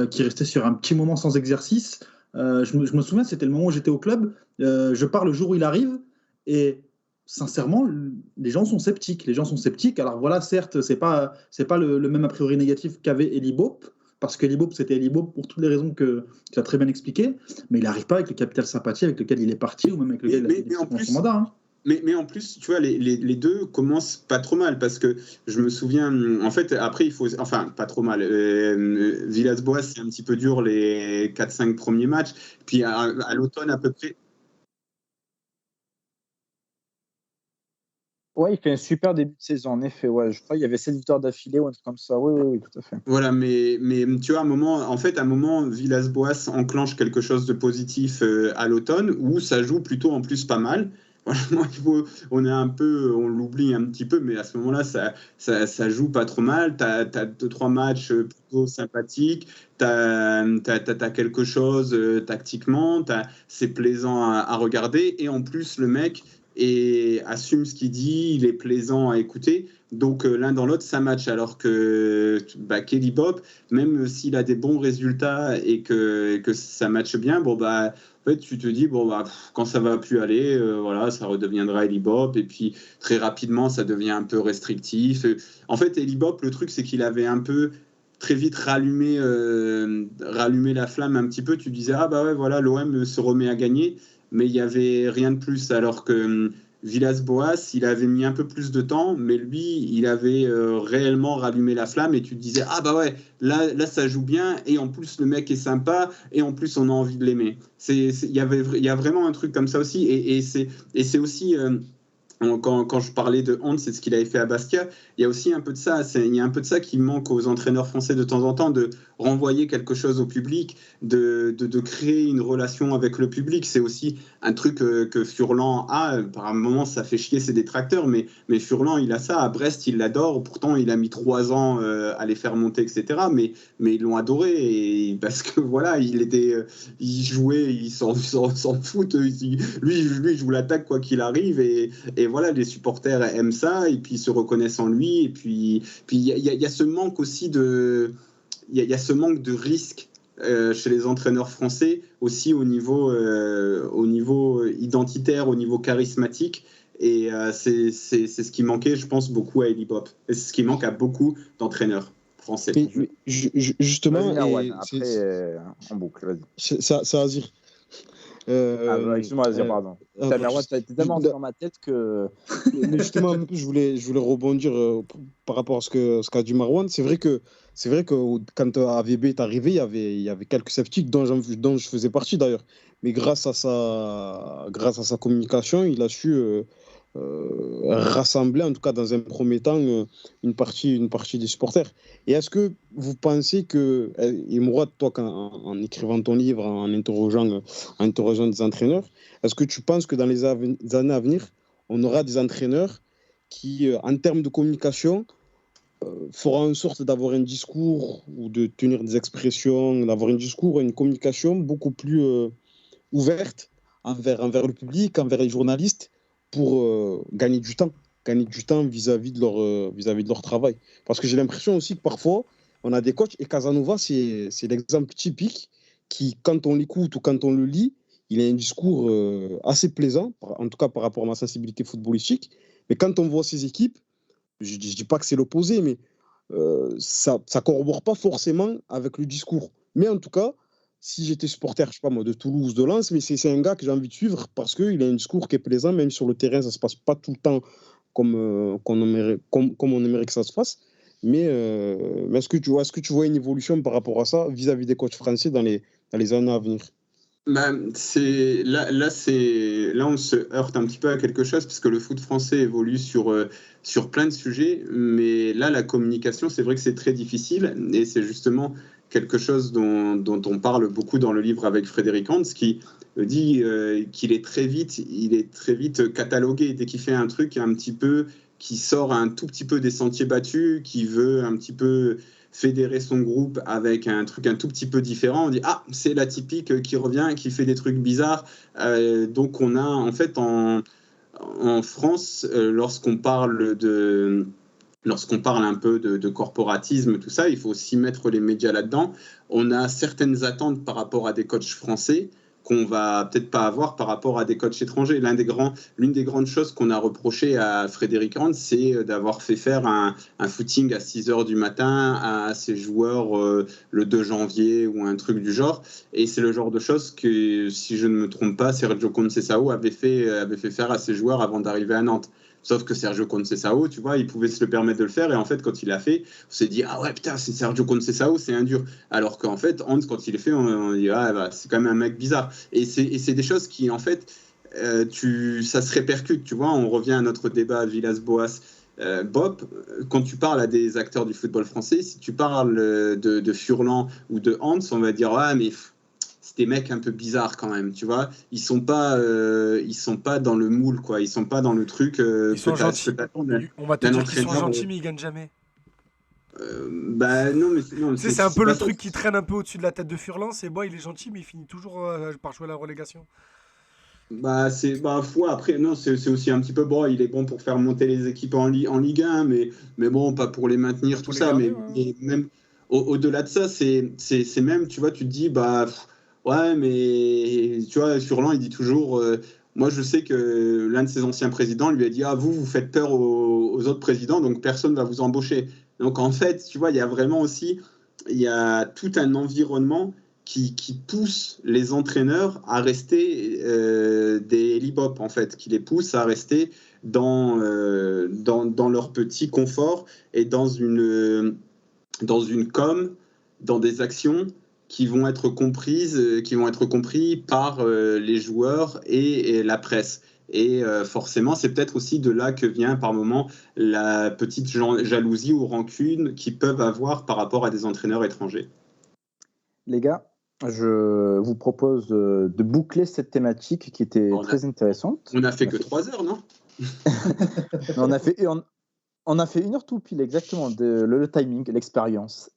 qu'il restait sur un petit moment sans exercice. Je me souviens, c'était le moment où j'étais au club. Je pars le jour où il arrive et sincèrement, les gens sont sceptiques. Alors voilà, certes, c'est pas le même a priori négatif qu'avait Eli Bob, parce que Eli Bob, c'était Eli Bob pour toutes les raisons que tu as très bien expliquées, mais il n'arrive pas avec le capital sympathie avec lequel il est parti, ou même avec lequel il a fait son mandat. Hein. Mais en plus, tu vois, les deux commencent pas trop mal parce que je me souviens, en fait, après, il faut. Enfin, pas trop mal. Villas-Boas, c'est un petit peu dur les 4-5 premiers matchs. Puis à l'automne, à peu près. Ouais, il fait un super début de saison, en effet. Ouais, je crois qu'il y avait 7 victoires d'affilée ou un truc comme ça. Oui, oui, oui, tout à fait. Voilà, mais tu vois, à un moment, Villas-Boas enclenche quelque chose de positif à l'automne où ça joue plutôt en plus pas mal. Voilà, on l'oublie un petit peu, mais à ce moment-là, ça joue pas trop mal. T'as 2-3 matchs plutôt sympathiques. T'as quelque chose tactiquement. C'est plaisant à regarder. Et en plus, le mec assume ce qu'il dit. Il est plaisant à écouter. Donc l'un dans l'autre, ça match. Alors que Kelly Bob, même s'il a des bons résultats et que ça matche bien, bon bah en fait, tu te dis, bon, bah, quand ça va plus aller, voilà, ça redeviendra Eli Bop. Et puis, très rapidement, ça devient un peu restrictif. En fait, Eli Bop, le truc, c'est qu'il avait un peu très vite rallumé la flamme un petit peu. Tu disais, ah bah ouais, voilà, l'OM se remet à gagner. Mais il n'y avait rien de plus. Alors que Villas-Boas, il avait mis un peu plus de temps, mais lui, il avait réellement rallumé la flamme et tu te disais, ah bah ouais, là ça joue bien, et en plus le mec est sympa, et en plus on a envie de l'aimer. Il y a vraiment un truc comme ça aussi, et c'est aussi... quand je parlais de Hans, c'est ce qu'il avait fait à Bastia. Il y a aussi un peu de ça. Il y a un peu de ça qui manque aux entraîneurs français de temps en temps, de renvoyer quelque chose au public, de créer une relation avec le public. C'est aussi un truc que Furlan a. Par un moment, ça fait chier ses détracteurs, mais Furlan, il a ça. À Brest, il l'adore. Pourtant, il a mis 3 ans à les faire monter, etc. Mais ils l'ont adoré, parce que voilà, il jouait, il s'en fout. Lui, il joue l'attaque quoi qu'il arrive, et voilà, les supporters aiment ça, et puis ils se reconnaissent en lui, et puis il y a ce manque aussi il y a ce manque de risque chez les entraîneurs français, aussi au niveau identitaire, au niveau charismatique, et c'est ce qui manquait, je pense, beaucoup à Eli Bop, et c'est ce qui manque à beaucoup d'entraîneurs français. Mais justement, Vas-y, Merwan, et après, en boucle, vas-y. ça va dire. Excuse-moi, vas-y, pardon. Merwan, t'as été tellement dans ma tête que... Mais justement, je voulais rebondir par rapport à ce qu'a dit Marwan. C'est vrai que quand AVB est arrivé, il y avait quelques sceptiques dont je faisais partie d'ailleurs. Mais grâce à sa communication, il a su rassembler, en tout cas dans un premier temps, une partie des supporters. Et est-ce que vous pensez que, et Mourad, toi, en écrivant ton livre, en interrogeant des entraîneurs, est-ce que tu penses que dans les années à venir, on aura des entraîneurs qui, en termes de communication, feront en sorte d'avoir un discours ou de tenir des expressions, d'avoir un discours, une communication beaucoup plus ouverte envers le public, envers les journalistes, pour gagner du temps vis-à-vis de leur travail. Parce que j'ai l'impression aussi que parfois, on a des coachs, et Casanova, c'est l'exemple typique qui, quand on l'écoute ou quand on le lit, il a un discours assez plaisant, en tout cas par rapport à ma sensibilité footballistique. Mais quand on voit ses équipes, je ne dis pas que c'est l'opposé, mais ça ne corrobore pas forcément avec le discours. Mais en tout cas, si j'étais supporter, je sais pas moi, de Toulouse, de Lens, mais c'est un gars que j'ai envie de suivre parce qu'il a un discours qui est plaisant, même sur le terrain, ça ne se passe pas tout le temps comme on aimerait que ça se fasse. Mais est-ce que tu vois une évolution par rapport à ça vis-à-vis des coachs français dans les années à venir? Là, on se heurte un petit peu à quelque chose, parce que le foot français évolue sur plein de sujets, mais là, la communication, c'est vrai que c'est très difficile, et c'est justement quelque chose dont on parle beaucoup dans le livre avec Frédéric Hans, qui dit qu'il est très vite catalogué dès qu'il fait un truc un petit peu qui sort un tout petit peu des sentiers battus, qui veut un petit peu fédérer son groupe avec un truc un tout petit peu différent. On dit, ah, c'est l'atypique qui revient, qui fait des trucs bizarres. Donc on a, en fait, en France, lorsqu'on parle un peu de corporatisme, tout ça, il faut aussi mettre les médias là-dedans. On a certaines attentes par rapport à des coachs français qu'on va peut-être pas avoir par rapport à des coachs étrangers. L'une des grandes choses qu'on a reproché à Frédéric Hans, c'est d'avoir fait faire un footing à 6 h du matin à ses joueurs le 2 janvier ou un truc du genre. Et c'est le genre de choses que, si je ne me trompe pas, Sergio Conceição avait fait faire à ses joueurs avant d'arriver à Nantes. Sauf que Sergio Conceição, tu vois, il pouvait se le permettre de le faire. Et en fait, quand il l'a fait, on s'est dit, ah ouais, putain, c'est Sergio Conceição, c'est un dur. Alors qu'en fait, Hans, quand il est fait, on dit, ah bah, c'est quand même un mec bizarre. Et c'est des choses qui, en fait, ça se répercute, tu vois. On revient à notre débat Villas-Boas. Bob, quand tu parles à des acteurs du football français, si tu parles de Furlan ou de Hans, on va dire, ah, mais c'est des mecs un peu bizarres quand même, tu vois. Ils sont pas dans le moule, quoi. Ils sont pas dans le truc. Ils sont gentils. On va te dire qu'ils sont gentils, mais ils gagnent jamais. Bah non, mais non, c'est un peu le truc qui traîne un peu au-dessus de la tête de Furlan. C'est bon, il est gentil, mais il finit toujours par jouer la relégation. Après, non, c'est aussi un petit peu bon. Il est bon pour faire monter les équipes en Ligue 1, mais bon, pas pour les maintenir, tout ça. Mais même au-delà de ça, c'est même, tu vois, tu te dis, bah. Ouais, mais tu vois, Furlan, il dit toujours. Moi, je sais que l'un de ses anciens présidents lui a dit, ah, vous faites peur aux autres présidents, donc personne ne va vous embaucher. Donc en fait, tu vois, il y a vraiment aussi, il y a tout un environnement qui pousse les entraîneurs à rester des libop, en fait, qui les pousse à rester dans leur petit confort et dans une com, dans des actions qui vont être compris par les joueurs et la presse. Et forcément, c'est peut-être aussi de là que vient par moment la petite jalousie ou rancune qu'ils peuvent avoir par rapport à des entraîneurs étrangers. Les gars, je vous propose de boucler cette thématique qui était très intéressante. On a fait que 3 heures, non? on a fait 1 heure tout pile, exactement, le timing, l'expérience.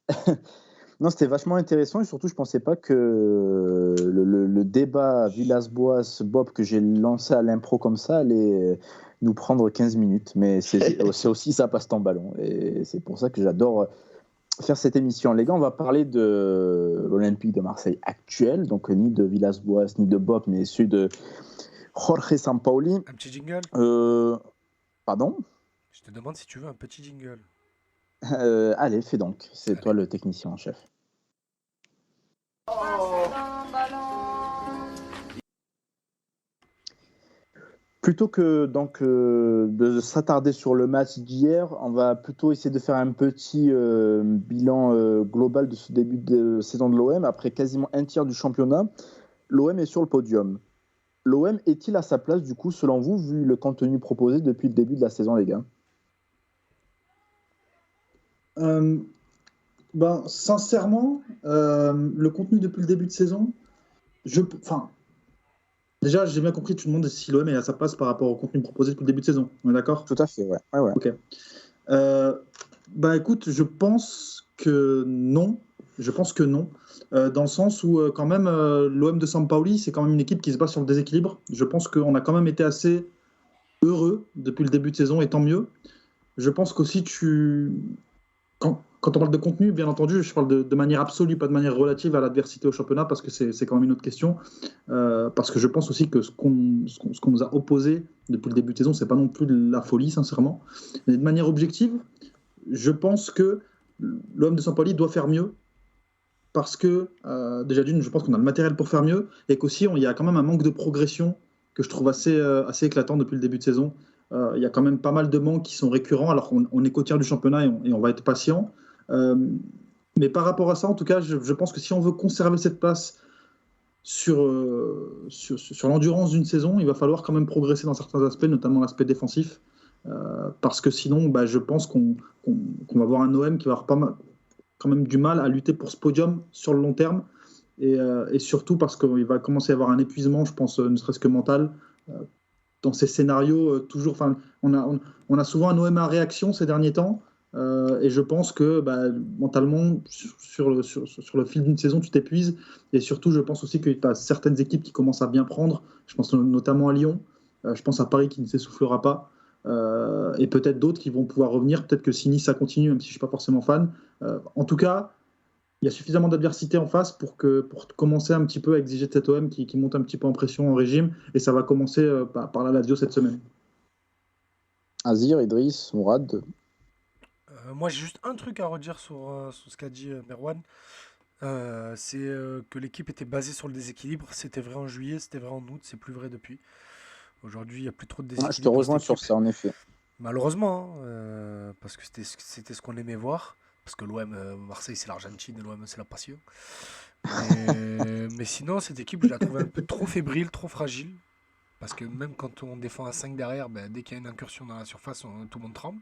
Non, c'était vachement intéressant et surtout, je ne pensais pas que le débat Villas-Boas, Bob, que j'ai lancé à l'impro comme ça, allait nous prendre 15 minutes. Mais c'est aussi ça passe-temps ballon. Et c'est pour ça que j'adore faire cette émission. Les gars, on va parler de l'Olympique de Marseille actuel, donc ni de Villas-Boas, ni de Bob, mais celui de Jorge Sampaoli. Un petit jingle Pardon? Je te demande si tu veux un petit jingle. Allez, fais donc. C'est toi le technicien en chef. Plutôt que donc de s'attarder sur le match d'hier, on va plutôt essayer de faire un petit bilan global de ce début de saison de l'OM. Après quasiment un tiers du championnat, l'OM est sur le podium. L'OM est-il à sa place, du coup, selon vous, vu le contenu proposé depuis le début de la saison, les gars? Sincèrement, le contenu depuis le début de saison, déjà, j'ai bien compris, tu te demandes si l'OM est à sa place par rapport au contenu proposé depuis le début de saison. On est d'accord? Tout à fait, ouais. Ok. Écoute, je pense que non. Dans le sens où, quand même, l'OM de Sampaoli, c'est quand même une équipe qui se bat sur le déséquilibre. Je pense qu'on a quand même été assez heureux depuis le début de saison, et tant mieux. Je pense qu'aussi, quand on parle de contenu, bien entendu, je parle de manière absolue, pas de manière relative à l'adversité au championnat, parce que c'est quand même une autre question. Parce que je pense aussi que ce qu'on nous a opposé depuis le début de saison, c'est pas non plus de la folie, sincèrement. Mais de manière objective, je pense que l'OM de Sampaoli doit faire mieux. Parce que, déjà d'une, je pense qu'on a le matériel pour faire mieux, et qu'aussi, il y a quand même un manque de progression que je trouve assez éclatant depuis le début de saison. Il y a quand même pas mal de manques qui sont récurrents, alors qu'on est qu'au tiers du championnat et on va être patient. Mais par rapport à ça, en tout cas, je pense que si on veut conserver cette place sur l'endurance d'une saison, il va falloir quand même progresser dans certains aspects, notamment l'aspect défensif. Parce que sinon, je pense qu'on va avoir un OM qui va avoir quand même du mal à lutter pour ce podium sur le long terme. Et surtout parce qu'il va commencer à y avoir un épuisement, je pense, ne serait-ce que mental. Dans ces scénarios, on a souvent un OM à réaction ces derniers temps. Et je pense que mentalement, sur le fil d'une saison, tu t'épuises. Et surtout, je pense aussi que tu as certaines équipes qui commencent à bien prendre. Je pense notamment à Lyon. Je pense à Paris qui ne s'essoufflera pas. Et peut-être d'autres qui vont pouvoir revenir. Peut-être que si Nice ça continue, même si je ne suis pas forcément fan. En tout cas, il y a suffisamment d'adversité en face pour commencer un petit peu à exiger de cet OM qui monte un petit peu en pression en régime. Et ça va commencer par la Lazio cette semaine. Azir, Idriss, Mourad. Moi, j'ai juste un truc à redire sur ce qu'a dit Merwan. C'est que l'équipe était basée sur le déséquilibre. C'était vrai en juillet, c'était vrai en août, c'est plus vrai depuis. Aujourd'hui, il n'y a plus trop de Je te déséquilibre dans cette rejoins sur équipe. ça, en effet. Malheureusement, hein, parce que c'était ce qu'on aimait voir. Parce que l'OM, Marseille, c'est l'Argentine et l'OM, c'est la passion. Mais sinon, cette équipe, je la trouve un peu trop fébrile, trop fragile. Parce que même quand on défend à 5 derrière, ben, dès qu'il y a une incursion dans la surface, tout le monde tremble.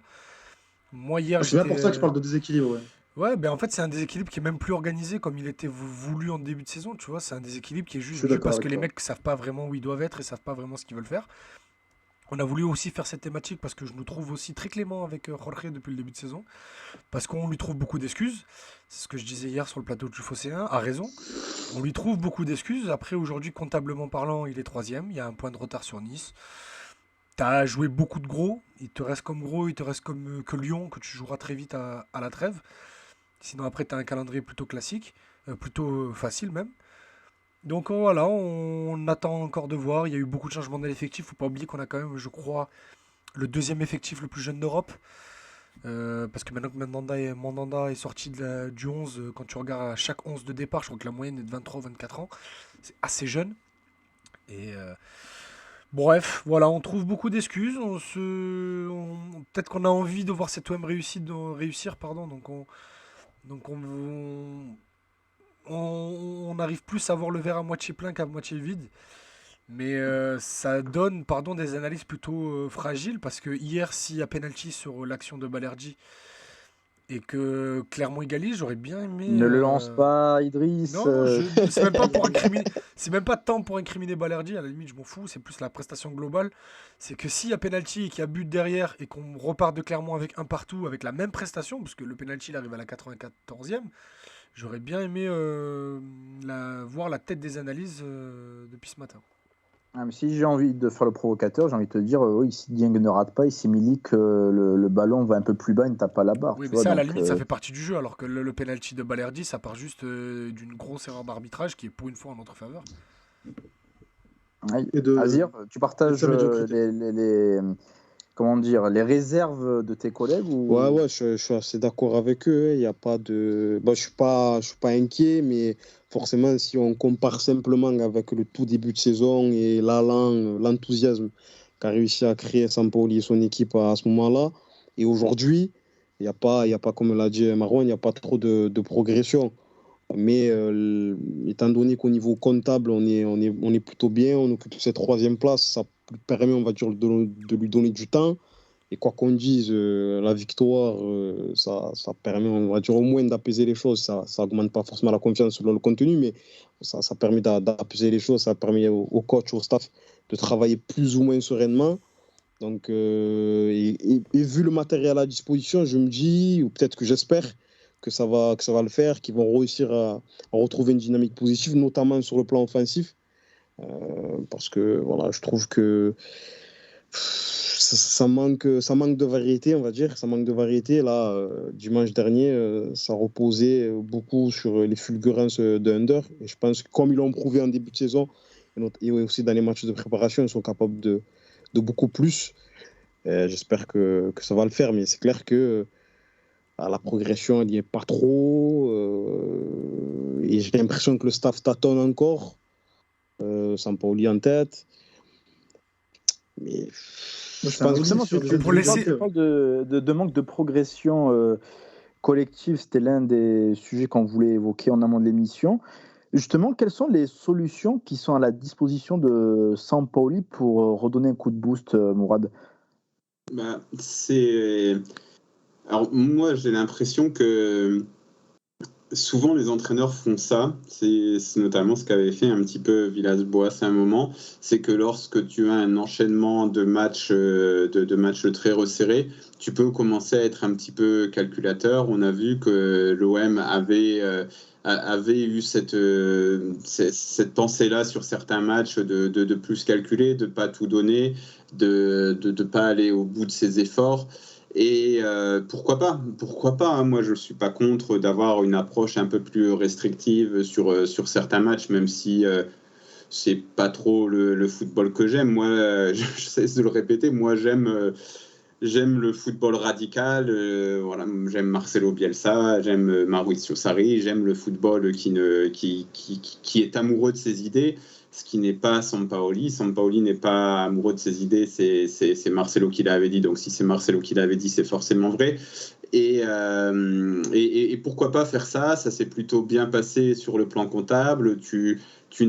Moi, hier, C'est bien j'étais. pour ça que je parle de déséquilibre. Ouais. Ouais, ben en fait, c'est un déséquilibre qui est même plus organisé comme il était voulu en début de saison, tu vois. C'est un déséquilibre qui est Je juste suis dû d'accord parce avec que les toi. mecs savent pas vraiment où ils doivent être et savent pas vraiment ce qu'ils veulent faire. On a voulu aussi faire cette thématique parce que je nous trouve aussi très clément avec Jorge depuis le début de saison. Parce qu'on lui trouve beaucoup d'excuses. C'est ce que je disais hier sur le plateau du Phocéen, à raison. On lui trouve beaucoup d'excuses. Après, aujourd'hui, comptablement parlant, il est troisième. Il y a un point de retard sur Nice. T'as joué beaucoup de gros. Il te reste comme gros, il te reste comme que Lyon, que tu joueras très vite à la trêve. Sinon, après, tu as un calendrier plutôt classique, plutôt facile même. Donc voilà, on attend encore de voir. Il y a eu beaucoup de changements dans l'effectif. Faut pas oublier qu'on a quand même, je crois, le deuxième effectif le plus jeune d'Europe. Parce que maintenant que Mandanda est sorti du 11, quand tu regardes à chaque 11 de départ, je crois que la moyenne est de 23 ou 24 ans. C'est assez jeune. Et bref, voilà, on trouve beaucoup d'excuses. Peut-être qu'on a envie de voir cet OM réussir, pardon. Donc on arrive plus à voir le verre à moitié plein qu'à moitié vide. Mais ça donne des analyses plutôt fragiles parce que hier, s'il y a penalty sur l'action de Balerdi et que Clermont égalise, j'aurais bien aimé. Ne le lance pas, Idriss. Non, c'est même pas pour incriminer. C'est même pas tant pour incriminer Balerdi, à la limite, je m'en fous. C'est plus la prestation globale. C'est que s'il y a penalty et qu'il y a but derrière et qu'on repart de Clermont avec un partout, avec la même prestation, parce que le penalty il arrive à la 94e. J'aurais bien aimé voir la tête des analyses depuis ce matin. Ah, mais si j'ai envie de faire le provocateur, j'ai envie de te dire, oui, si Dieng ne rate pas, il s'imile que le ballon va un peu plus bas et ne tape pas la barre. Oui, Tu mais vois, ça, à la donc, limite, ça fait partie du jeu, alors que le penalty de Balerdi, ça part juste d'une grosse erreur d'arbitrage qui est pour une fois en notre faveur. ouais. Et de, Azir, tu et de partages sa médiocrité. comment dire, les réserves de tes collègues ou... Ouais, je suis assez d'accord avec eux. Il y a pas de. Bon, je suis pas inquiet, mais forcément, si on compare simplement avec le tout début de saison et l'allant, l'enthousiasme qu'a réussi à créer Sampaoli et son équipe à ce moment-là, et aujourd'hui, il y a pas, comme l'a dit Marwan, il n'y a pas trop de progression. Mais étant donné qu'au niveau comptable, on est plutôt bien, on occupe cette troisième place, ça permet, on va dire, de lui donner du temps. Et quoi qu'on dise, la victoire, ça permet, on va dire, au moins d'apaiser les choses. Ça augmente pas forcément la confiance dans le contenu, mais ça permet d'apaiser les choses. Ça permet au coach, au staff de travailler plus ou moins sereinement. Donc, et vu le matériel à disposition, je me dis, ou peut-être que j'espère, que ça va le faire, qu'ils vont réussir à retrouver une dynamique positive, notamment sur le plan offensif. Parce que voilà, je trouve que ça manque de variété, on va dire. Ça manque de variété. Là, dimanche dernier, ça reposait beaucoup sur les fulgurances de Under. Et je pense que comme ils l'ont prouvé en début de saison, et aussi dans les matchs de préparation, ils sont capables de beaucoup plus. J'espère que ça va le faire. Mais c'est clair que la progression, elle n'y est pas trop. Et j'ai l'impression que le staff tâtonne encore. Sampaoli en tête. Mais je pense Justement, sur tu, les tu- Pour tu laisser- parles, tu parles de manque de progression collective. C'était l'un des sujets qu'on voulait évoquer en amont de l'émission. Justement, quelles sont les solutions qui sont à la disposition de Sampaoli pour redonner un coup de boost, Mourad? Bah, Alors, moi, j'ai l'impression que souvent les entraîneurs font ça. C'est notamment ce qu'avait fait un petit peu Villas-Boas à un moment. C'est que lorsque tu as un enchaînement de matchs, de matchs très resserrés, tu peux commencer à être un petit peu calculateur. On a vu que l'OM avait eu cette pensée-là sur certains matchs de plus calculer, de ne pas tout donner, de ne pas aller au bout de ses efforts. Et pourquoi pas hein. Moi, je ne suis pas contre d'avoir une approche un peu plus restrictive sur certains matchs, même si c'est pas trop le football que j'aime. Moi, je cesse de le répéter, moi j'aime le football radical. Voilà, j'aime Marcelo Bielsa, j'aime Maurizio Sarri, j'aime le football qui est amoureux de ses idées, ce qui n'est pas Sampaoli. Sampaoli n'est pas amoureux de ses idées, c'est Marcelo qui l'avait dit. Donc si c'est Marcelo qui l'avait dit, c'est forcément vrai. Et pourquoi pas faire ça? Ça s'est plutôt bien passé sur le plan comptable. Tu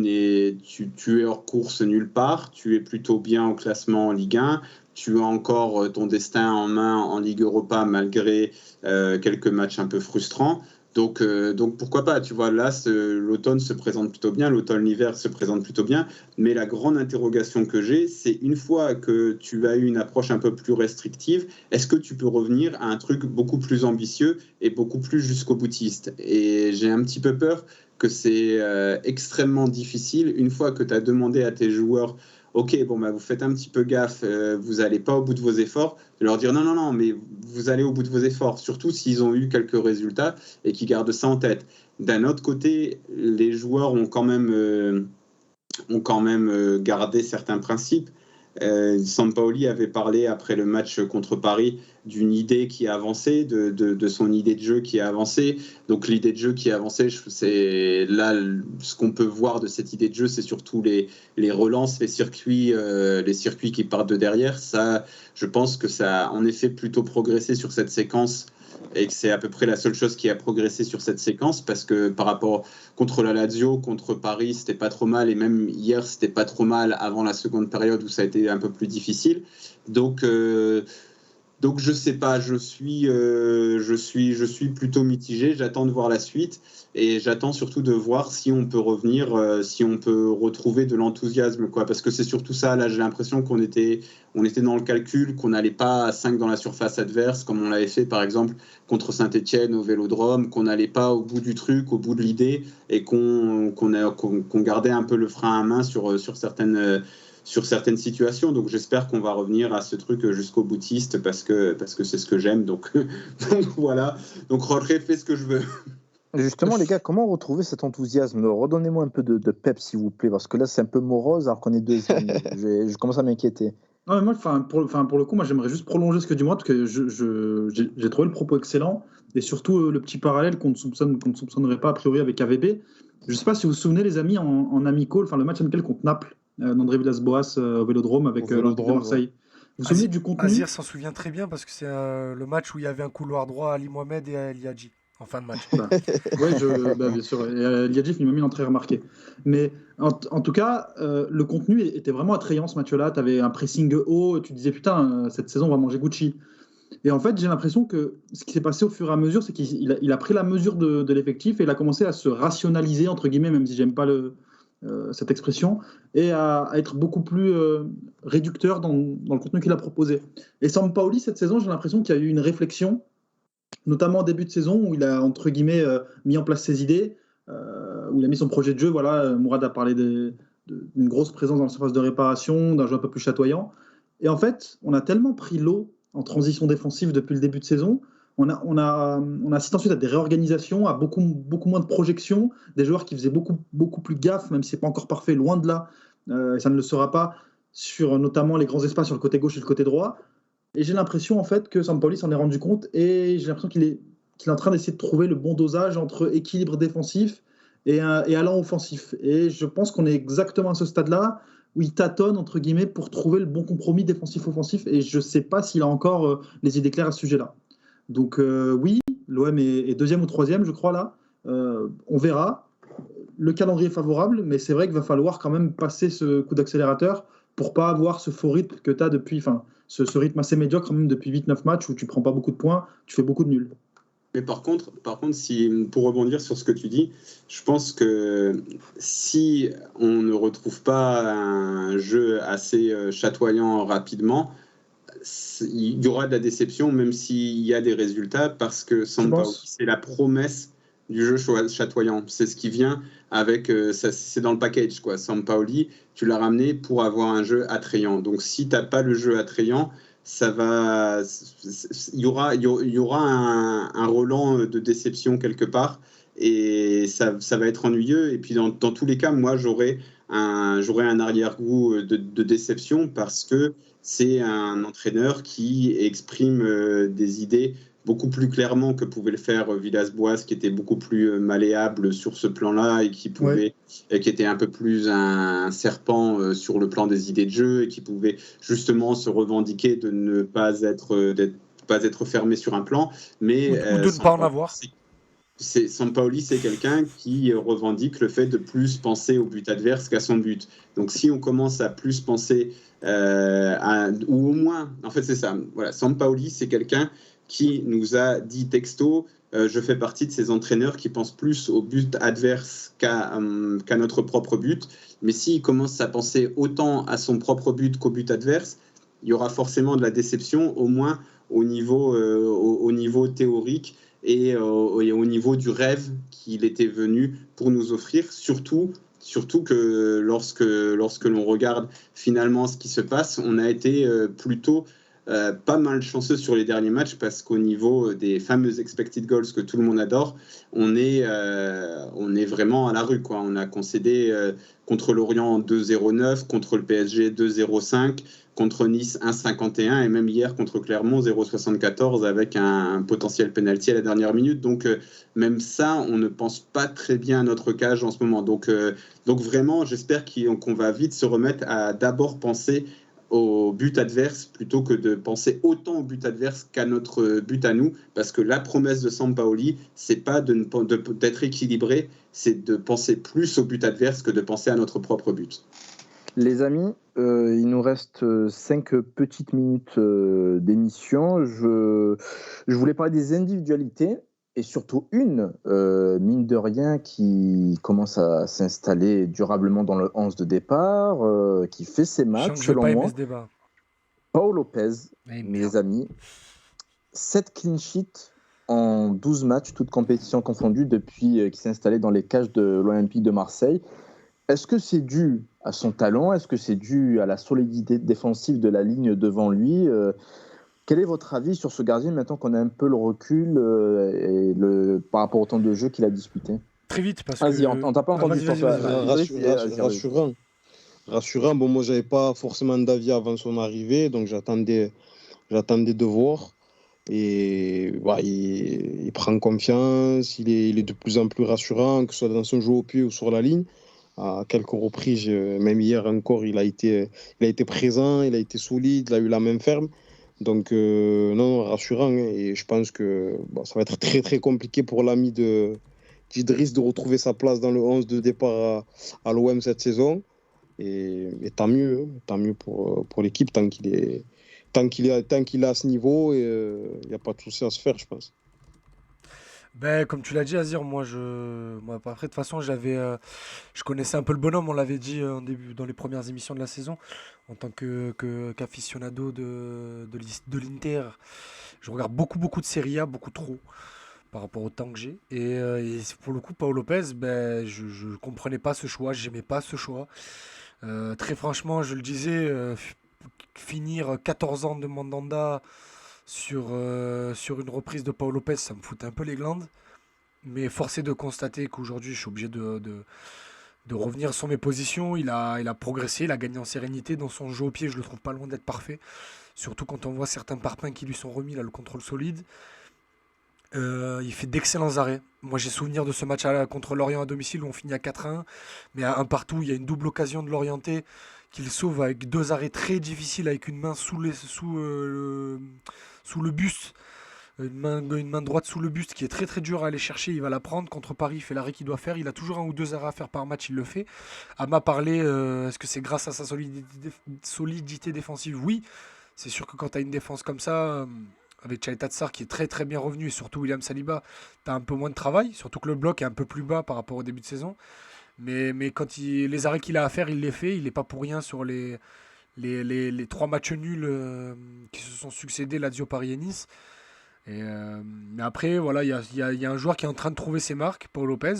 es hors course nulle part. Tu es plutôt bien au classement en Ligue 1. Tu as encore ton destin en main en Ligue Europa malgré quelques matchs un peu frustrants. Donc pourquoi pas, tu vois, là, l'automne se présente plutôt bien, l'hiver se présente plutôt bien, mais la grande interrogation que j'ai, c'est une fois que tu as eu une approche un peu plus restrictive, est-ce que tu peux revenir à un truc beaucoup plus ambitieux et beaucoup plus jusqu'au boutiste? Et j'ai un petit peu peur que c'est extrêmement difficile, une fois que tu as demandé à tes joueurs, ok, bon, bah, vous faites un petit peu gaffe, vous n'allez pas au bout de vos efforts, de leur dire non, mais vous allez au bout de vos efforts, surtout s'ils ont eu quelques résultats et qu'ils gardent ça en tête. D'un autre côté, les joueurs ont quand même gardé certains principes. Sampaoli avait parlé après le match contre Paris d'une idée qui a avancé, de son idée de jeu qui a avancé. Donc l'idée de jeu qui a avancé, c'est là ce qu'on peut voir de cette idée de jeu, c'est surtout les relances, les circuits qui partent de derrière. Ça, je pense que ça a en effet plutôt progressé sur cette séquence et que c'est à peu près la seule chose qui a progressé sur cette séquence, parce que par rapport contre la Lazio, contre Paris, c'était pas trop mal, et même hier, c'était pas trop mal avant la seconde période où ça a été un peu plus difficile. Donc je sais pas, je suis plutôt mitigé. J'attends de voir la suite et j'attends surtout de voir si on peut revenir, si on peut retrouver de l'enthousiasme, quoi. Parce que c'est surtout ça. Là, j'ai l'impression qu'on était dans le calcul, qu'on n'allait pas à 5 dans la surface adverse, comme on l'avait fait par exemple contre Saint-Etienne au Vélodrome, qu'on n'allait pas au bout du truc, au bout de l'idée, et qu'on gardait un peu le frein à main sur certaines situations. Donc j'espère qu'on va revenir à ce truc jusqu'au boutiste, parce que c'est ce que j'aime. Donc voilà. Donc Roger, fais ce que je veux. Justement, les gars, comment retrouver cet enthousiasme? Redonnez-moi un peu de pep, s'il vous plaît, parce que là, c'est un peu morose alors qu'on est deuxième. Je commence à m'inquiéter. Non, mais moi, pour le coup, moi, j'aimerais juste prolonger ce que dit moi, parce que j'ai trouvé le propos excellent, et surtout le petit parallèle qu'on ne soupçonnerait pas a priori avec AVB. Je ne sais pas si vous vous souvenez, les amis, en amical, le match amical contre Naples, d'André Villas-Boas au Vélodrome avec l'Olympique de Marseille. Vous vous souvenez du contenu? Azir s'en souvient très bien, parce que c'est le match où il y avait un couloir droit à Ali Mohamed et à El Hadji en fin de match. Oui, bien sûr. Liadjif, il m'a mis une entrée remarquée. Mais en tout cas, le contenu était vraiment attrayant ce match-là. Tu avais un pressing haut, tu disais putain, cette saison on va manger Gucci. Et en fait, j'ai l'impression que ce qui s'est passé au fur et à mesure, c'est qu'il a pris la mesure de l'effectif et il a commencé à se rationaliser, entre guillemets, même si j'aime pas cette expression, et à être beaucoup plus réducteur dans le contenu qu'il a proposé. Et Sampaoli, cette saison, j'ai l'impression qu'il y a eu une réflexion, notamment en début de saison, où il a, entre guillemets, mis en place ses idées, où il a mis son projet de jeu. Voilà, Mourad a parlé d'une grosse présence dans la surface de réparation, d'un jeu un peu plus chatoyant. Et en fait, on a tellement pris l'eau en transition défensive depuis le début de saison. On assiste ensuite à des réorganisations, à beaucoup moins de projections, des joueurs qui faisaient beaucoup plus gaffe, même si ce n'est pas encore parfait, loin de là, et ça ne le sera pas, sur notamment les grands espaces sur le côté gauche et le côté droit. Et j'ai l'impression en fait que Sampaoli s'en est rendu compte, et j'ai l'impression qu'il est en train d'essayer de trouver le bon dosage entre équilibre défensif et allant offensif. Et je pense qu'on est exactement à ce stade-là, où il tâtonne, entre guillemets, pour trouver le bon compromis défensif-offensif, et je ne sais pas s'il a encore les idées claires à ce sujet-là. Donc oui, l'OM est deuxième ou troisième, je crois, là. On verra. Le calendrier est favorable, mais c'est vrai qu'il va falloir quand même passer ce coup d'accélérateur pour pas avoir ce faux rythme que tu as depuis, ce rythme assez médiocre, même depuis 8-9 matchs où tu prends pas beaucoup de points, tu fais beaucoup de nuls. Mais par contre, pour rebondir sur ce que tu dis, je pense que si on ne retrouve pas un jeu assez chatoyant rapidement, il y aura de la déception, même s'il y a des résultats, parce que Sampaoli, c'est la promesse du jeu chatoyant. C'est ce qui vient avec, c'est dans le package, quoi. Sampaoli, tu l'as ramené pour avoir un jeu attrayant. Donc si tu n'as pas le jeu attrayant, il y aura un Roland de déception quelque part, et ça va être ennuyeux. Et puis dans tous les cas, moi j'aurai un arrière-goût de déception, parce que c'est un entraîneur qui exprime des idées beaucoup plus clairement que pouvait le faire Villas-Boas, qui était beaucoup plus malléable sur ce plan-là, et qui était un peu plus un serpent sur le plan des idées de jeu, et qui pouvait justement se revendiquer de ne pas être fermé sur un plan. Mais Ou de ne pas en avoir. Sampaoli, c'est quelqu'un qui revendique le fait de plus penser au but adverse qu'à son but. Donc si on commence à plus penser ou au moins, en fait c'est ça, voilà, Sampaoli, c'est quelqu'un qui nous a dit texto, je fais partie de ces entraîneurs qui pensent plus au but adverse qu'à notre propre but. Mais s'il commence à penser autant à son propre but qu'au but adverse, il y aura forcément de la déception, au moins au niveau théorique et au niveau du rêve qu'il était venu pour nous offrir. Surtout que lorsque l'on regarde finalement ce qui se passe, on a été plutôt pas mal chanceux sur les derniers matchs, parce qu'au niveau des fameux expected goals que tout le monde adore, on est vraiment à la rue, quoi. On a concédé contre Lorient 2,09, contre le PSG 2,05, contre Nice 1,51, et même hier contre Clermont 0,74 avec un potentiel penalty à la dernière minute. Donc même ça, on ne pense pas très bien à notre cage en ce moment. Donc vraiment, j'espère qu'on va vite se remettre à d'abord penser au but adverse plutôt que de penser autant au but adverse qu'à notre but à nous, parce que la promesse de Sampaoli, c'est pas d'être équilibré, c'est de penser plus au but adverse que de penser à notre propre but. Les amis, il nous reste 5 petites minutes d'émission. Je voulais parler des individualités, et surtout une, mine de rien, qui commence à s'installer durablement dans le 11 de départ, qui fait ses Je sens matchs, que je vais selon pas aimer moi. ce débat. Paul Lopez, Mais mes merde. amis, 7 clean sheets en 12 matchs, toutes compétitions confondues, depuis qu'il s'est installé dans les cages de l'Olympique de Marseille. Est-ce que c'est dû à son talent? Est-ce que c'est dû à la solidité défensive de la ligne devant lui? Quel est votre avis sur ce gardien maintenant qu'on a un peu le recul par rapport au temps de jeu qu'il a disputé? Très vite, parce Vas-y, que... on t'a pas Ah, entendu, vas-y, François. vas-y. Vas-y. Rassurant. Bon, moi, j'avais pas forcément d'avis avant son arrivée, donc j'attendais de voir. Et ouais, il prend confiance, il est de plus en plus rassurant, que ce soit dans son jeu au pied ou sur la ligne. À quelques reprises, même hier encore, il a été présent, il a été solide, il a eu la main ferme. Donc, non, rassurant. Et je pense que ça va être très, très compliqué pour l'ami d'Idriss de retrouver sa place dans le 11 de départ à l'OM cette saison. Et tant mieux pour l'équipe, tant qu'il est à ce niveau, il n'y a pas de souci à se faire, je pense. Ben, comme tu l'as dit, Azir, moi, après, de toute façon, je connaissais un peu le bonhomme, on l'avait dit en début, dans les premières émissions de la saison, en tant qu'aficionado de l'Inter. Je regarde beaucoup, beaucoup de Serie A, beaucoup trop, par rapport au temps que j'ai. Et pour le coup, Paul Lopez, ben, je comprenais pas ce choix, j'aimais pas ce choix. Très franchement, je le disais, finir 14 ans de Mandanda sur une reprise de Paul Lopez, ça me foutait un peu les glandes. Mais force est de constater qu'aujourd'hui, je suis obligé de revenir sur mes positions. Il a progressé, il a gagné en sérénité. Dans son jeu au pied, je le trouve pas loin d'être parfait. Surtout quand on voit certains parpaings qui lui sont remis, là, le contrôle solide. Il fait d'excellents arrêts. Moi, j'ai souvenir de ce match contre Lorient à domicile où on finit à 4-1. Mais à un partout, il y a une double occasion de l'orienter qu'il sauve avec 2 arrêts très difficiles, avec une main sous le buste. Une main droite sous le buste qui est très très dure à aller chercher. Il va la prendre contre Paris, il fait l'arrêt qu'il doit faire. Il a toujours 1 ou 2 arrêts à faire par match, il le fait. Ama parlé, est-ce que c'est grâce à sa solidité défensive? Oui, c'est sûr que quand tu as une défense comme ça, avec Chaita Tsar qui est très très bien revenu, et surtout William Saliba, tu as un peu moins de travail. Surtout que le bloc est un peu plus bas par rapport au début de saison. Mais quand les arrêts qu'il a à faire, il les fait. Il n'est pas pour rien sur les 3 matchs nuls qui se sont succédés, Lazio, Paris et Nice. Mais après, voilà, il y a un joueur qui est en train de trouver ses marques, Paul Lopez.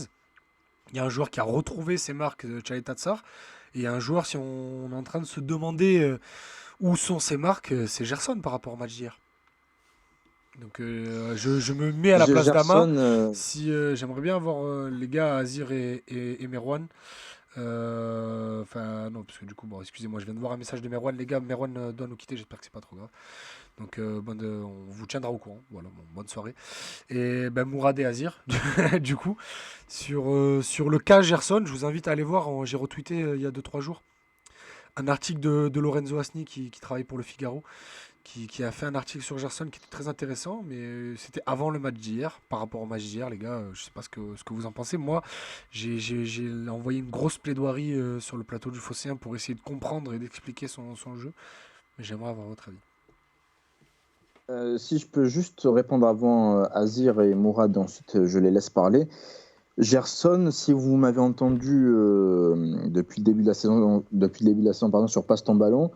Il y a un joueur qui a retrouvé ses marques, Chalet Tatsar. Et il y a un joueur, si on est en train de se demander Où sont ses marques? C'est Gerson par rapport au match d'hier. Donc je me mets à la place d'Ama. Gerson, Si j'aimerais bien avoir les gars Azir et Merwan. Enfin non, parce que du coup, bon, excusez-moi, je viens de voir un message de Merwan. Les gars, Merwan doit nous quitter. J'espère que c'est pas trop grave. Donc on vous tiendra au courant. Voilà, bon, bonne soirée. Et ben Mourad et Azir, du coup, sur le cas Gerson, je vous invite à aller voir. J'ai retweeté il y a 2 3 jours un article de Lorenzo Asni qui travaille pour le Figaro, qui a fait un article sur Gerson qui était très intéressant, mais c'était avant le match d'hier. Par rapport au match d'hier, les gars, je sais pas ce que vous en pensez. Moi, j'ai envoyé une grosse plaidoirie sur le plateau du Phocéen pour essayer de comprendre et d'expliquer son jeu. Mais j'aimerais avoir votre avis. si je peux juste répondre avant Azir et Mourad, ensuite je les laisse parler. Gerson, si vous m'avez entendu depuis le début de la saison, pardon, sur Passe ton ballon,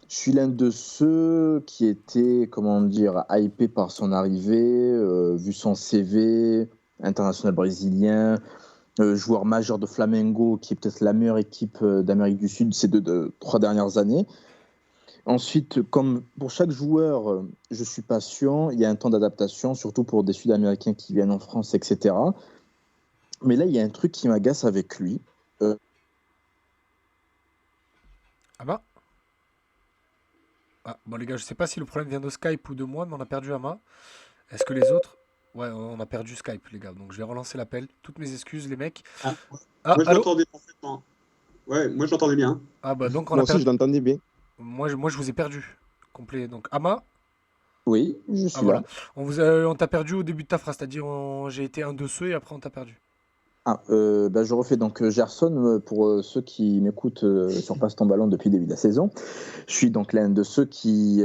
je suis l'un de ceux qui étaient, comment dire, hypé par son arrivée, vu son CV, international brésilien, joueur majeur de Flamengo, qui est peut-être la meilleure équipe d'Amérique du Sud ces 3 dernières années. Ensuite, comme pour chaque joueur, je suis patient, il y a un temps d'adaptation, surtout pour des Sud-Américains qui viennent en France, etc. Mais là, il y a un truc qui m'agace avec lui. Ah bah Ah, bon les gars, je sais pas si le problème vient de Skype ou de moi, mais on a perdu Ama. Est-ce que les autres... Ouais, on a perdu Skype, les gars. Donc je vais relancer l'appel. Toutes mes excuses, les mecs. Ah, Ah, moi, je allô? l'entendais parfaitement. Ouais, moi, je l'entendais bien. Ah bah donc on Moi a aussi, je perdu... l'entendais bien. Moi, je vous ai perdu. Complet. Donc Ama... Oui, je Ah suis voilà. là. On t'a perdu au début de ta phrase, c'est-à-dire j'ai été un de ceux et après on t'a perdu. Je refais donc Gerson pour ceux qui m'écoutent sur Passe ton ballon depuis le début de la saison. Je suis donc l'un de ceux qui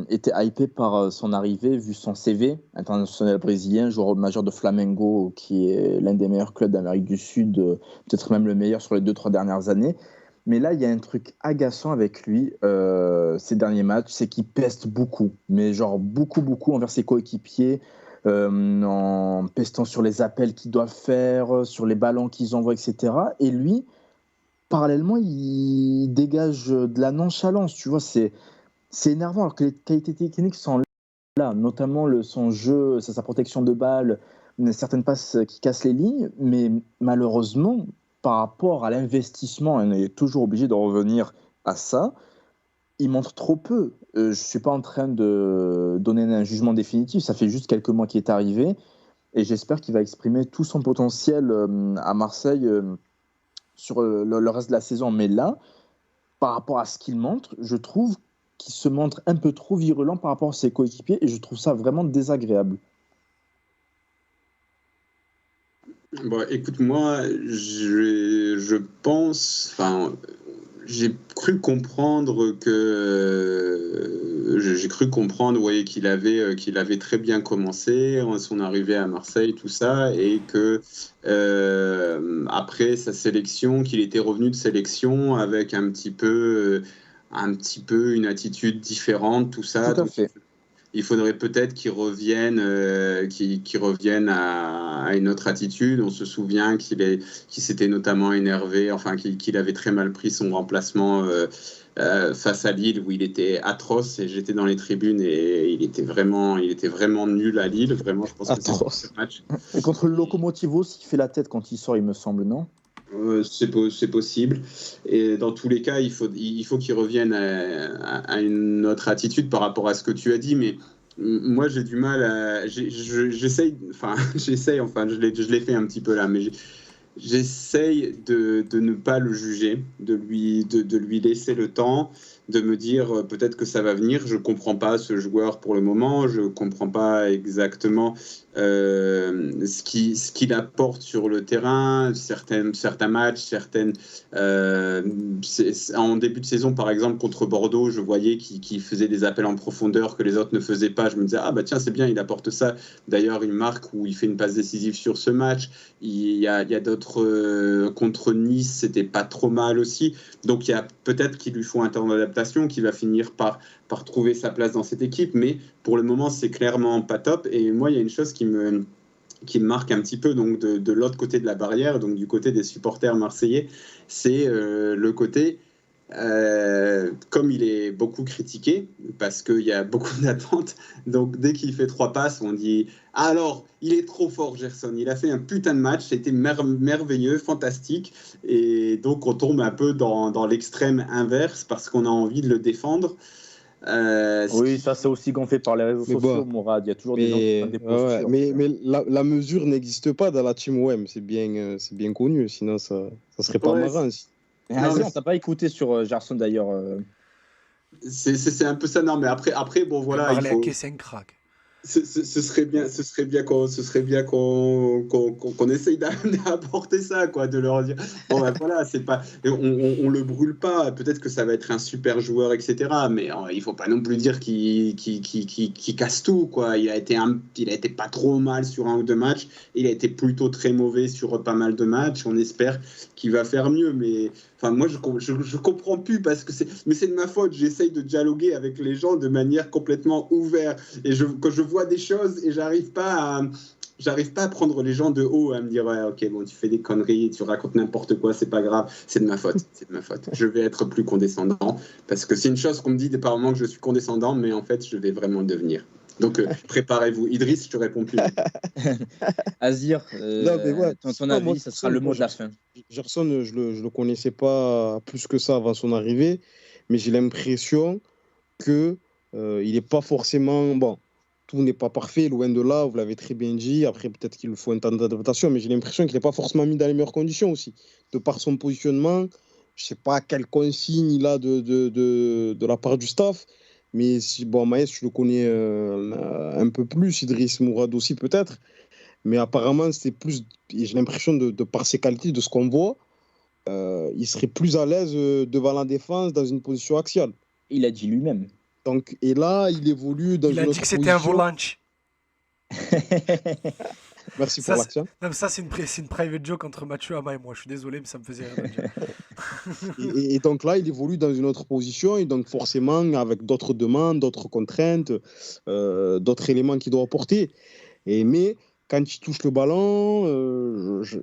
étaient hypés par son arrivée, vu son CV, international brésilien, joueur majeur de Flamengo, qui est l'un des meilleurs clubs d'Amérique du Sud, peut-être même le meilleur sur les 2 3 dernières années. Mais là, il y a un truc agaçant avec lui ces derniers matchs, c'est qu'il peste beaucoup, mais genre beaucoup, beaucoup envers ses coéquipiers, en pestant sur les appels qu'ils doivent faire, sur les ballons qu'ils envoient, etc. Et lui, parallèlement, il dégage de la nonchalance, tu vois, c'est énervant, alors que les qualités techniques sont là, notamment son jeu, sa protection de balle, certaines passes qui cassent les lignes, mais malheureusement, par rapport à l'investissement, on est toujours obligé de revenir à ça, il montre trop peu. Je ne suis pas en train de donner un jugement définitif, ça fait juste quelques mois qu'il est arrivé, et j'espère qu'il va exprimer tout son potentiel à Marseille sur le reste de la saison. Mais là, par rapport à ce qu'il montre, je trouve qu'il se montre un peu trop virulent par rapport à ses coéquipiers, et je trouve ça vraiment désagréable. Bon, écoute, moi, je pense, enfin, j'ai cru comprendre j'ai cru comprendre, ouais, qu'il avait très bien commencé son arrivée à Marseille, tout ça, et que après sa sélection, qu'il était revenu de sélection avec un petit peu une attitude différente, tout ça. Tout à Donc, fait. il faudrait peut-être qu'il revienne à une autre attitude. On se souvient qu'il s'était notamment énervé, enfin qu'il avait très mal pris son remplacement face à Lille, où il était atroce. Et j'étais dans les tribunes et il était vraiment nul à Lille. Vraiment, je pense que c'est Atroce. ce match. Et contre le Lokomotiv aussi, il fait la tête quand il sort, il me semble, non? C'est possible. Et dans tous les cas, il faut qu'il revienne à une autre attitude par rapport à ce que tu as dit. Mais moi, j'ai du mal à. J'essaye, enfin, je l'ai fait un petit peu là, mais j'essaye de ne pas le juger, de lui laisser le temps, de me dire peut-être que ça va venir. Je ne comprends pas ce joueur pour le moment, je ne comprends pas exactement ce qu'il apporte sur le terrain, certains matchs, en début de saison, par exemple, contre Bordeaux, je voyais qu'il faisait des appels en profondeur que les autres ne faisaient pas. Je me disais, ah bah tiens, c'est bien, il apporte ça. D'ailleurs, une marque où il fait une passe décisive sur ce match. Il y a d'autres contre Nice, c'était pas trop mal aussi. Donc il y a peut-être qu'il lui faut un temps d'adaptation, qu'il va finir par trouver sa place dans cette équipe, mais pour le moment c'est clairement pas top. Et moi il y a une chose qui me marque un petit peu, donc de l'autre côté de la barrière, donc du côté des supporters marseillais, c'est le côté comme il est beaucoup critiqué, parce qu'il y a beaucoup d'attentes, donc dès qu'il fait 3 passes, on dit « Alors, il est trop fort, Gerson, il a fait un putain de match, c'était merveilleux, fantastique. » Et donc, on tombe un peu dans l'extrême inverse, parce qu'on a envie de le défendre. Oui, ça c'est aussi gonflé par les réseaux Mais sociaux, bon, Mourad. Il y a toujours des gens qui prennent des ouais, postures. mais la mesure n'existe pas dans la team OM, c'est bien connu, sinon ça serait pas Ouais, marrant. Aussi. Et Non, Azir, mais on t'a pas écouté sur Gerson d'ailleurs. c'est un peu ça. Non, mais après bon, voilà, il Parler à faut. qui c'est un crack. Ce serait bien qu'on essaye d'apporter ça, quoi, de leur dire bon ben voilà, c'est pas, on le brûle pas, peut-être que ça va être un super joueur, etc. Mais il faut pas non plus dire qu'il casse tout, quoi. Il a été pas trop mal sur 1 ou 2 matchs, il a été plutôt très mauvais sur pas mal de matchs. On espère qu'il va faire mieux, mais enfin moi je comprends plus parce que c'est de ma faute. J'essaye de dialoguer avec les gens de manière complètement ouverte. Et quand je vois des choses et j'arrive pas à prendre les gens de haut, à me dire ouais, ok, bon, tu fais des conneries, tu racontes n'importe quoi, c'est pas grave, c'est de ma faute. Je vais être plus condescendant parce que c'est une chose qu'on me dit par moments que je suis condescendant, mais en fait je vais vraiment le devenir. Donc préparez-vous. Idriss, je te réponds plus. Azir, Non, mais ouais, ton moi, avis, ça sera le mot de la fin. Gerson, je le connaissais pas plus que ça avant son arrivée, mais j'ai l'impression que il n'est pas forcément bon. Tout n'est pas parfait, loin de là, vous l'avez très bien dit. Après, peut-être qu'il faut un temps d'adaptation, mais j'ai l'impression qu'il n'est pas forcément mis dans les meilleures conditions aussi. De par son positionnement, je ne sais pas quelle consigne il a de la part du staff, mais Maes, je le connais un peu plus, Idriss Mourad aussi peut-être, mais apparemment, c'est plus, j'ai l'impression de par ses qualités, de ce qu'on voit, il serait plus à l'aise devant la défense dans une position axiale. Il a dit lui-même. Donc, et là, il évolue dans Il une a autre dit que c'était un position. volanche. Merci Ça, pour l'accent. Non, mais ça, c'est une private joke entre Mathieu, Ama et moi. Je suis désolé, mais ça me faisait rire de le dire. Et donc là, il évolue dans une autre position, et donc forcément avec d'autres demandes, d'autres contraintes, d'autres éléments qu'il doit apporter. Mais quand il touche le ballon, je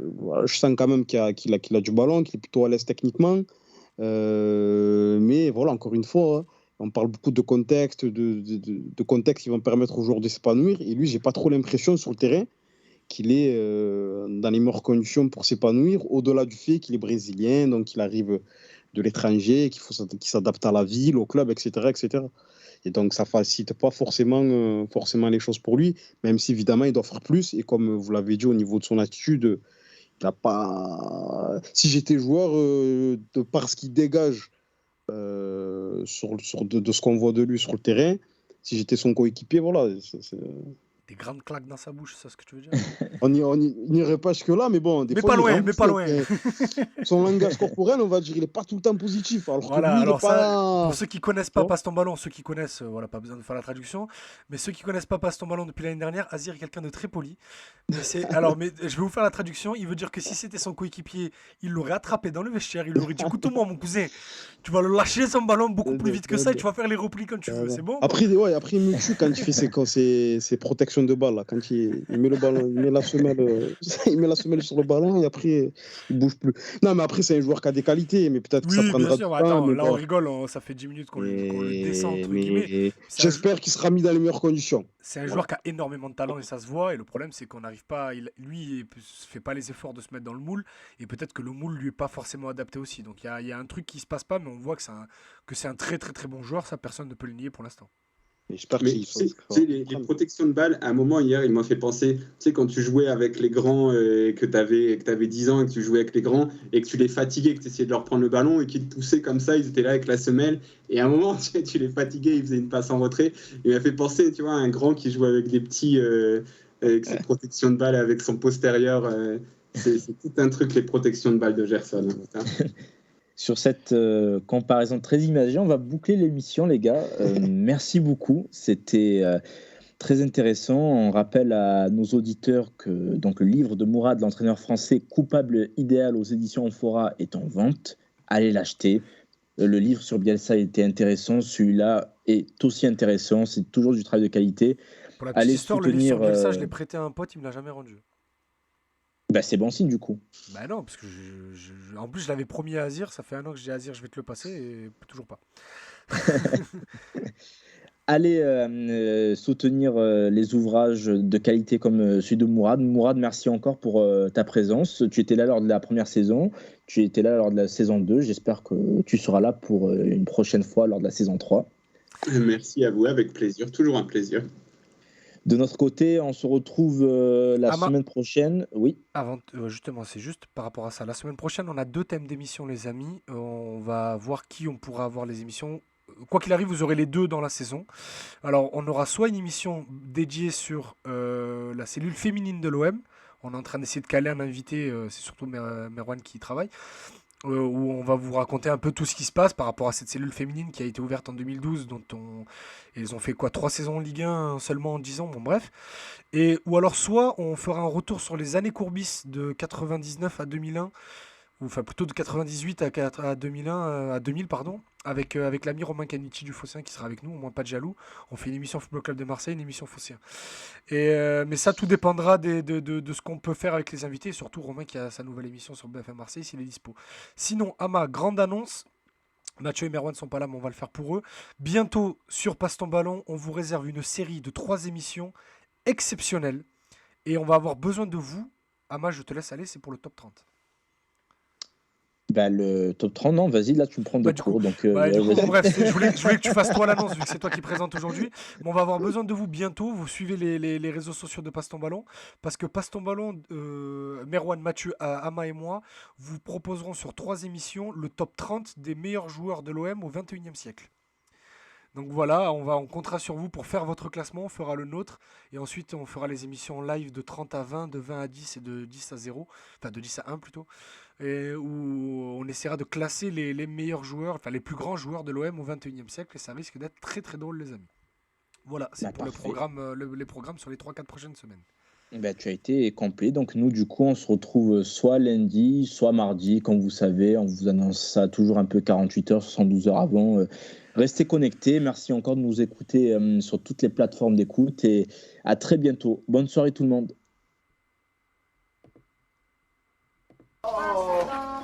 sens quand même qu'il a du ballon, qu'il est plutôt à l'aise techniquement. Mais voilà, encore une fois, hein, on parle beaucoup de contexte, de contexte qui vont permettre aux joueurs de s'épanouir. Et lui, j'ai pas trop l'impression sur le terrain qu'il est dans les meilleures conditions pour s'épanouir, au-delà du fait qu'il est brésilien, donc qu'il arrive de l'étranger, qu'il s'adapte à la ville, au club, etc., etc. Et donc, ça ne facilite pas forcément les choses pour lui, même si, évidemment, il doit faire plus. Et comme vous l'avez dit, au niveau de son attitude, il n'a pas... Si j'étais joueur, de par ce qu'il dégage de ce qu'on voit de lui sur le terrain, si j'étais son coéquipier, voilà, Des grandes claques dans sa bouche, c'est ça ce que tu veux dire? on n'irait pas jusque-là, mais bon, des Mais fois, pas il loin, est mais pas loin. son langage corporel, on va dire, il n'est pas tout le temps positif. Alors Voilà, que lui, alors il n'est pas... pour ceux qui connaissent pas Passe ton ballon, ceux qui connaissent, voilà, pas besoin de faire la traduction, mais ceux qui connaissent pas Passe ton ballon depuis l'année dernière, Azir est quelqu'un de très poli. Mais mais je vais vous faire la traduction. Il veut dire que si c'était son coéquipier, il l'aurait attrapé dans le vestiaire, il lui aurait dit écoute-moi, mon cousin, tu vas le lâcher son ballon beaucoup plus vite que ça et tu vas faire les replis quand tu veux, c'est bon? Après, il me tue quand il fait ses protections de balle. Là. Quand il met le ballon, il met la semelle sur le ballon et après, il bouge plus. Non, mais après, c'est un joueur qui a des qualités, mais peut-être que ça Oui, prendra bien sûr, du mais temps. attends, Mais là bon. on rigole, ça fait 10 minutes qu'on le descend, entre guillemets. J'espère qu'il sera mis dans les meilleures conditions. C'est un joueur qui a énormément de talent et ça se voit. Et le problème, c'est qu'on n'arrive pas. Lui, il fait pas les efforts de se mettre dans le moule. Et peut-être que le moule lui est pas forcément adapté aussi. Donc il y a un truc qui se passe pas, mais on voit que c'est un très très très bon joueur. Ça, personne ne peut le nier pour l'instant. Mais tu sais, les protections de balles, à un moment hier, il m'a fait penser, tu sais, quand tu jouais avec les grands, que tu avais 10 ans et que tu jouais avec les grands et que tu les fatiguais, que tu essayais de leur prendre le ballon et qu'ils te poussaient comme ça, ils étaient là avec la semelle. Et à un moment, tu les fatiguais, ils faisaient une passe en retrait. Il m'a fait penser, tu vois, à un grand qui joue avec des petits, avec ses protections de balles, avec son postérieur. C'est tout un truc, les protections de balles de Gerson. Hein. Sur cette comparaison très imagée, on va boucler l'émission, les gars. Merci beaucoup. C'était très intéressant. On rappelle à nos auditeurs que donc, le livre de Mourad, l'entraîneur français coupable idéal aux éditions Amphora, est en vente. Allez l'acheter. Le livre sur Bielsa était intéressant. Celui-là est aussi intéressant. C'est toujours du travail de qualité. Pour la petite histoire, le livre sur Bielsa, je l'ai prêté à un pote, il me l'a jamais rendu. Allez soutenir, Je l'ai prêté à un pote, il me l'a jamais rendu. Pour la petite histoire, le livre sur Bielsa, je l'ai prêté à un pote, il me l'a jamais rendu. Bah, c'est bon signe du coup. Bah non, parce que en plus je l'avais promis à Azir, ça fait un an que je dis à Azir je vais te le passer et toujours pas. Allez soutenir les ouvrages de qualité comme celui de Mourad. Mourad, merci encore pour ta présence. Tu étais là lors de la première saison, tu étais là lors de la saison 2. J'espère que tu seras là pour une prochaine fois lors de la saison 3. Merci à vous, avec plaisir, toujours un plaisir. De notre côté, on se retrouve la Ama, semaine prochaine. Oui, avant, justement, c'est juste par rapport à ça. La semaine prochaine, on a 2 thèmes d'émission, les amis. On va voir qui on pourra avoir les émissions. Quoi qu'il arrive, vous aurez les 2 dans la saison. Alors, on aura soit une émission dédiée sur la cellule féminine de l'OM. On est en train d'essayer de caler un invité, c'est surtout Merwan qui y travaille, où on va vous raconter un peu tout ce qui se passe par rapport à cette cellule féminine qui a été ouverte en 2012, ils ont fait quoi, 3 saisons en Ligue 1 seulement en 10 ans, bon bref. Ou alors soit on fera un retour sur les années Courbis de 99 à 2001, ou enfin plutôt de 98 à 2001, à 2000 pardon, avec l'ami Romain Canici du Phocéen qui sera avec nous, au moins pas de jaloux. On fait une émission Football Club de Marseille, une émission Phocéen. Mais ça, tout dépendra de ce qu'on peut faire avec les invités, et surtout Romain qui a sa nouvelle émission sur BFM Marseille s'il est dispo. Sinon, Ama, grande annonce. Mathieu et Merwan ne sont pas là, mais on va le faire pour eux. Bientôt, sur Passe ton ballon, on vous réserve une série de 3 émissions exceptionnelles. Et on va avoir besoin de vous. Ama, je te laisse aller, c'est pour le top 30. bah, le top 30, non, vas-y, là tu me prends de Bah, du coup, court. Donc, bon, bref, je voulais que tu fasses toi l'annonce, vu que c'est toi qui présente aujourd'hui. Mais on va avoir besoin de vous bientôt. Vous suivez les réseaux sociaux de Passe ton ballon. Parce que Passe ton ballon, Merwan, Mathieu, Ama et moi, vous proposerons sur 3 émissions le top 30 des meilleurs joueurs de l'OM au 21e siècle. Donc voilà, on comptera sur vous pour faire votre classement, on fera le nôtre, et ensuite on fera les émissions en live de 30 à 20, de 20 à 10 et de 10 à 0, enfin de 10 à 1 plutôt, et où on essaiera de classer les meilleurs joueurs, enfin les plus grands joueurs de l'OM au 21e siècle, et ça risque d'être très très drôle les amis. Voilà, c'est bah, pour le parfait. programme, les programmes sur les 3-4 prochaines semaines. Bah, tu as été complet. Donc nous, du coup, on se retrouve soit lundi, soit mardi. Comme vous savez, on vous annonce ça toujours un peu 48 heures, 72 heures avant. Restez connectés. Merci encore de nous écouter sur toutes les plateformes d'écoute et à très bientôt. Bonne soirée tout le monde. Oh.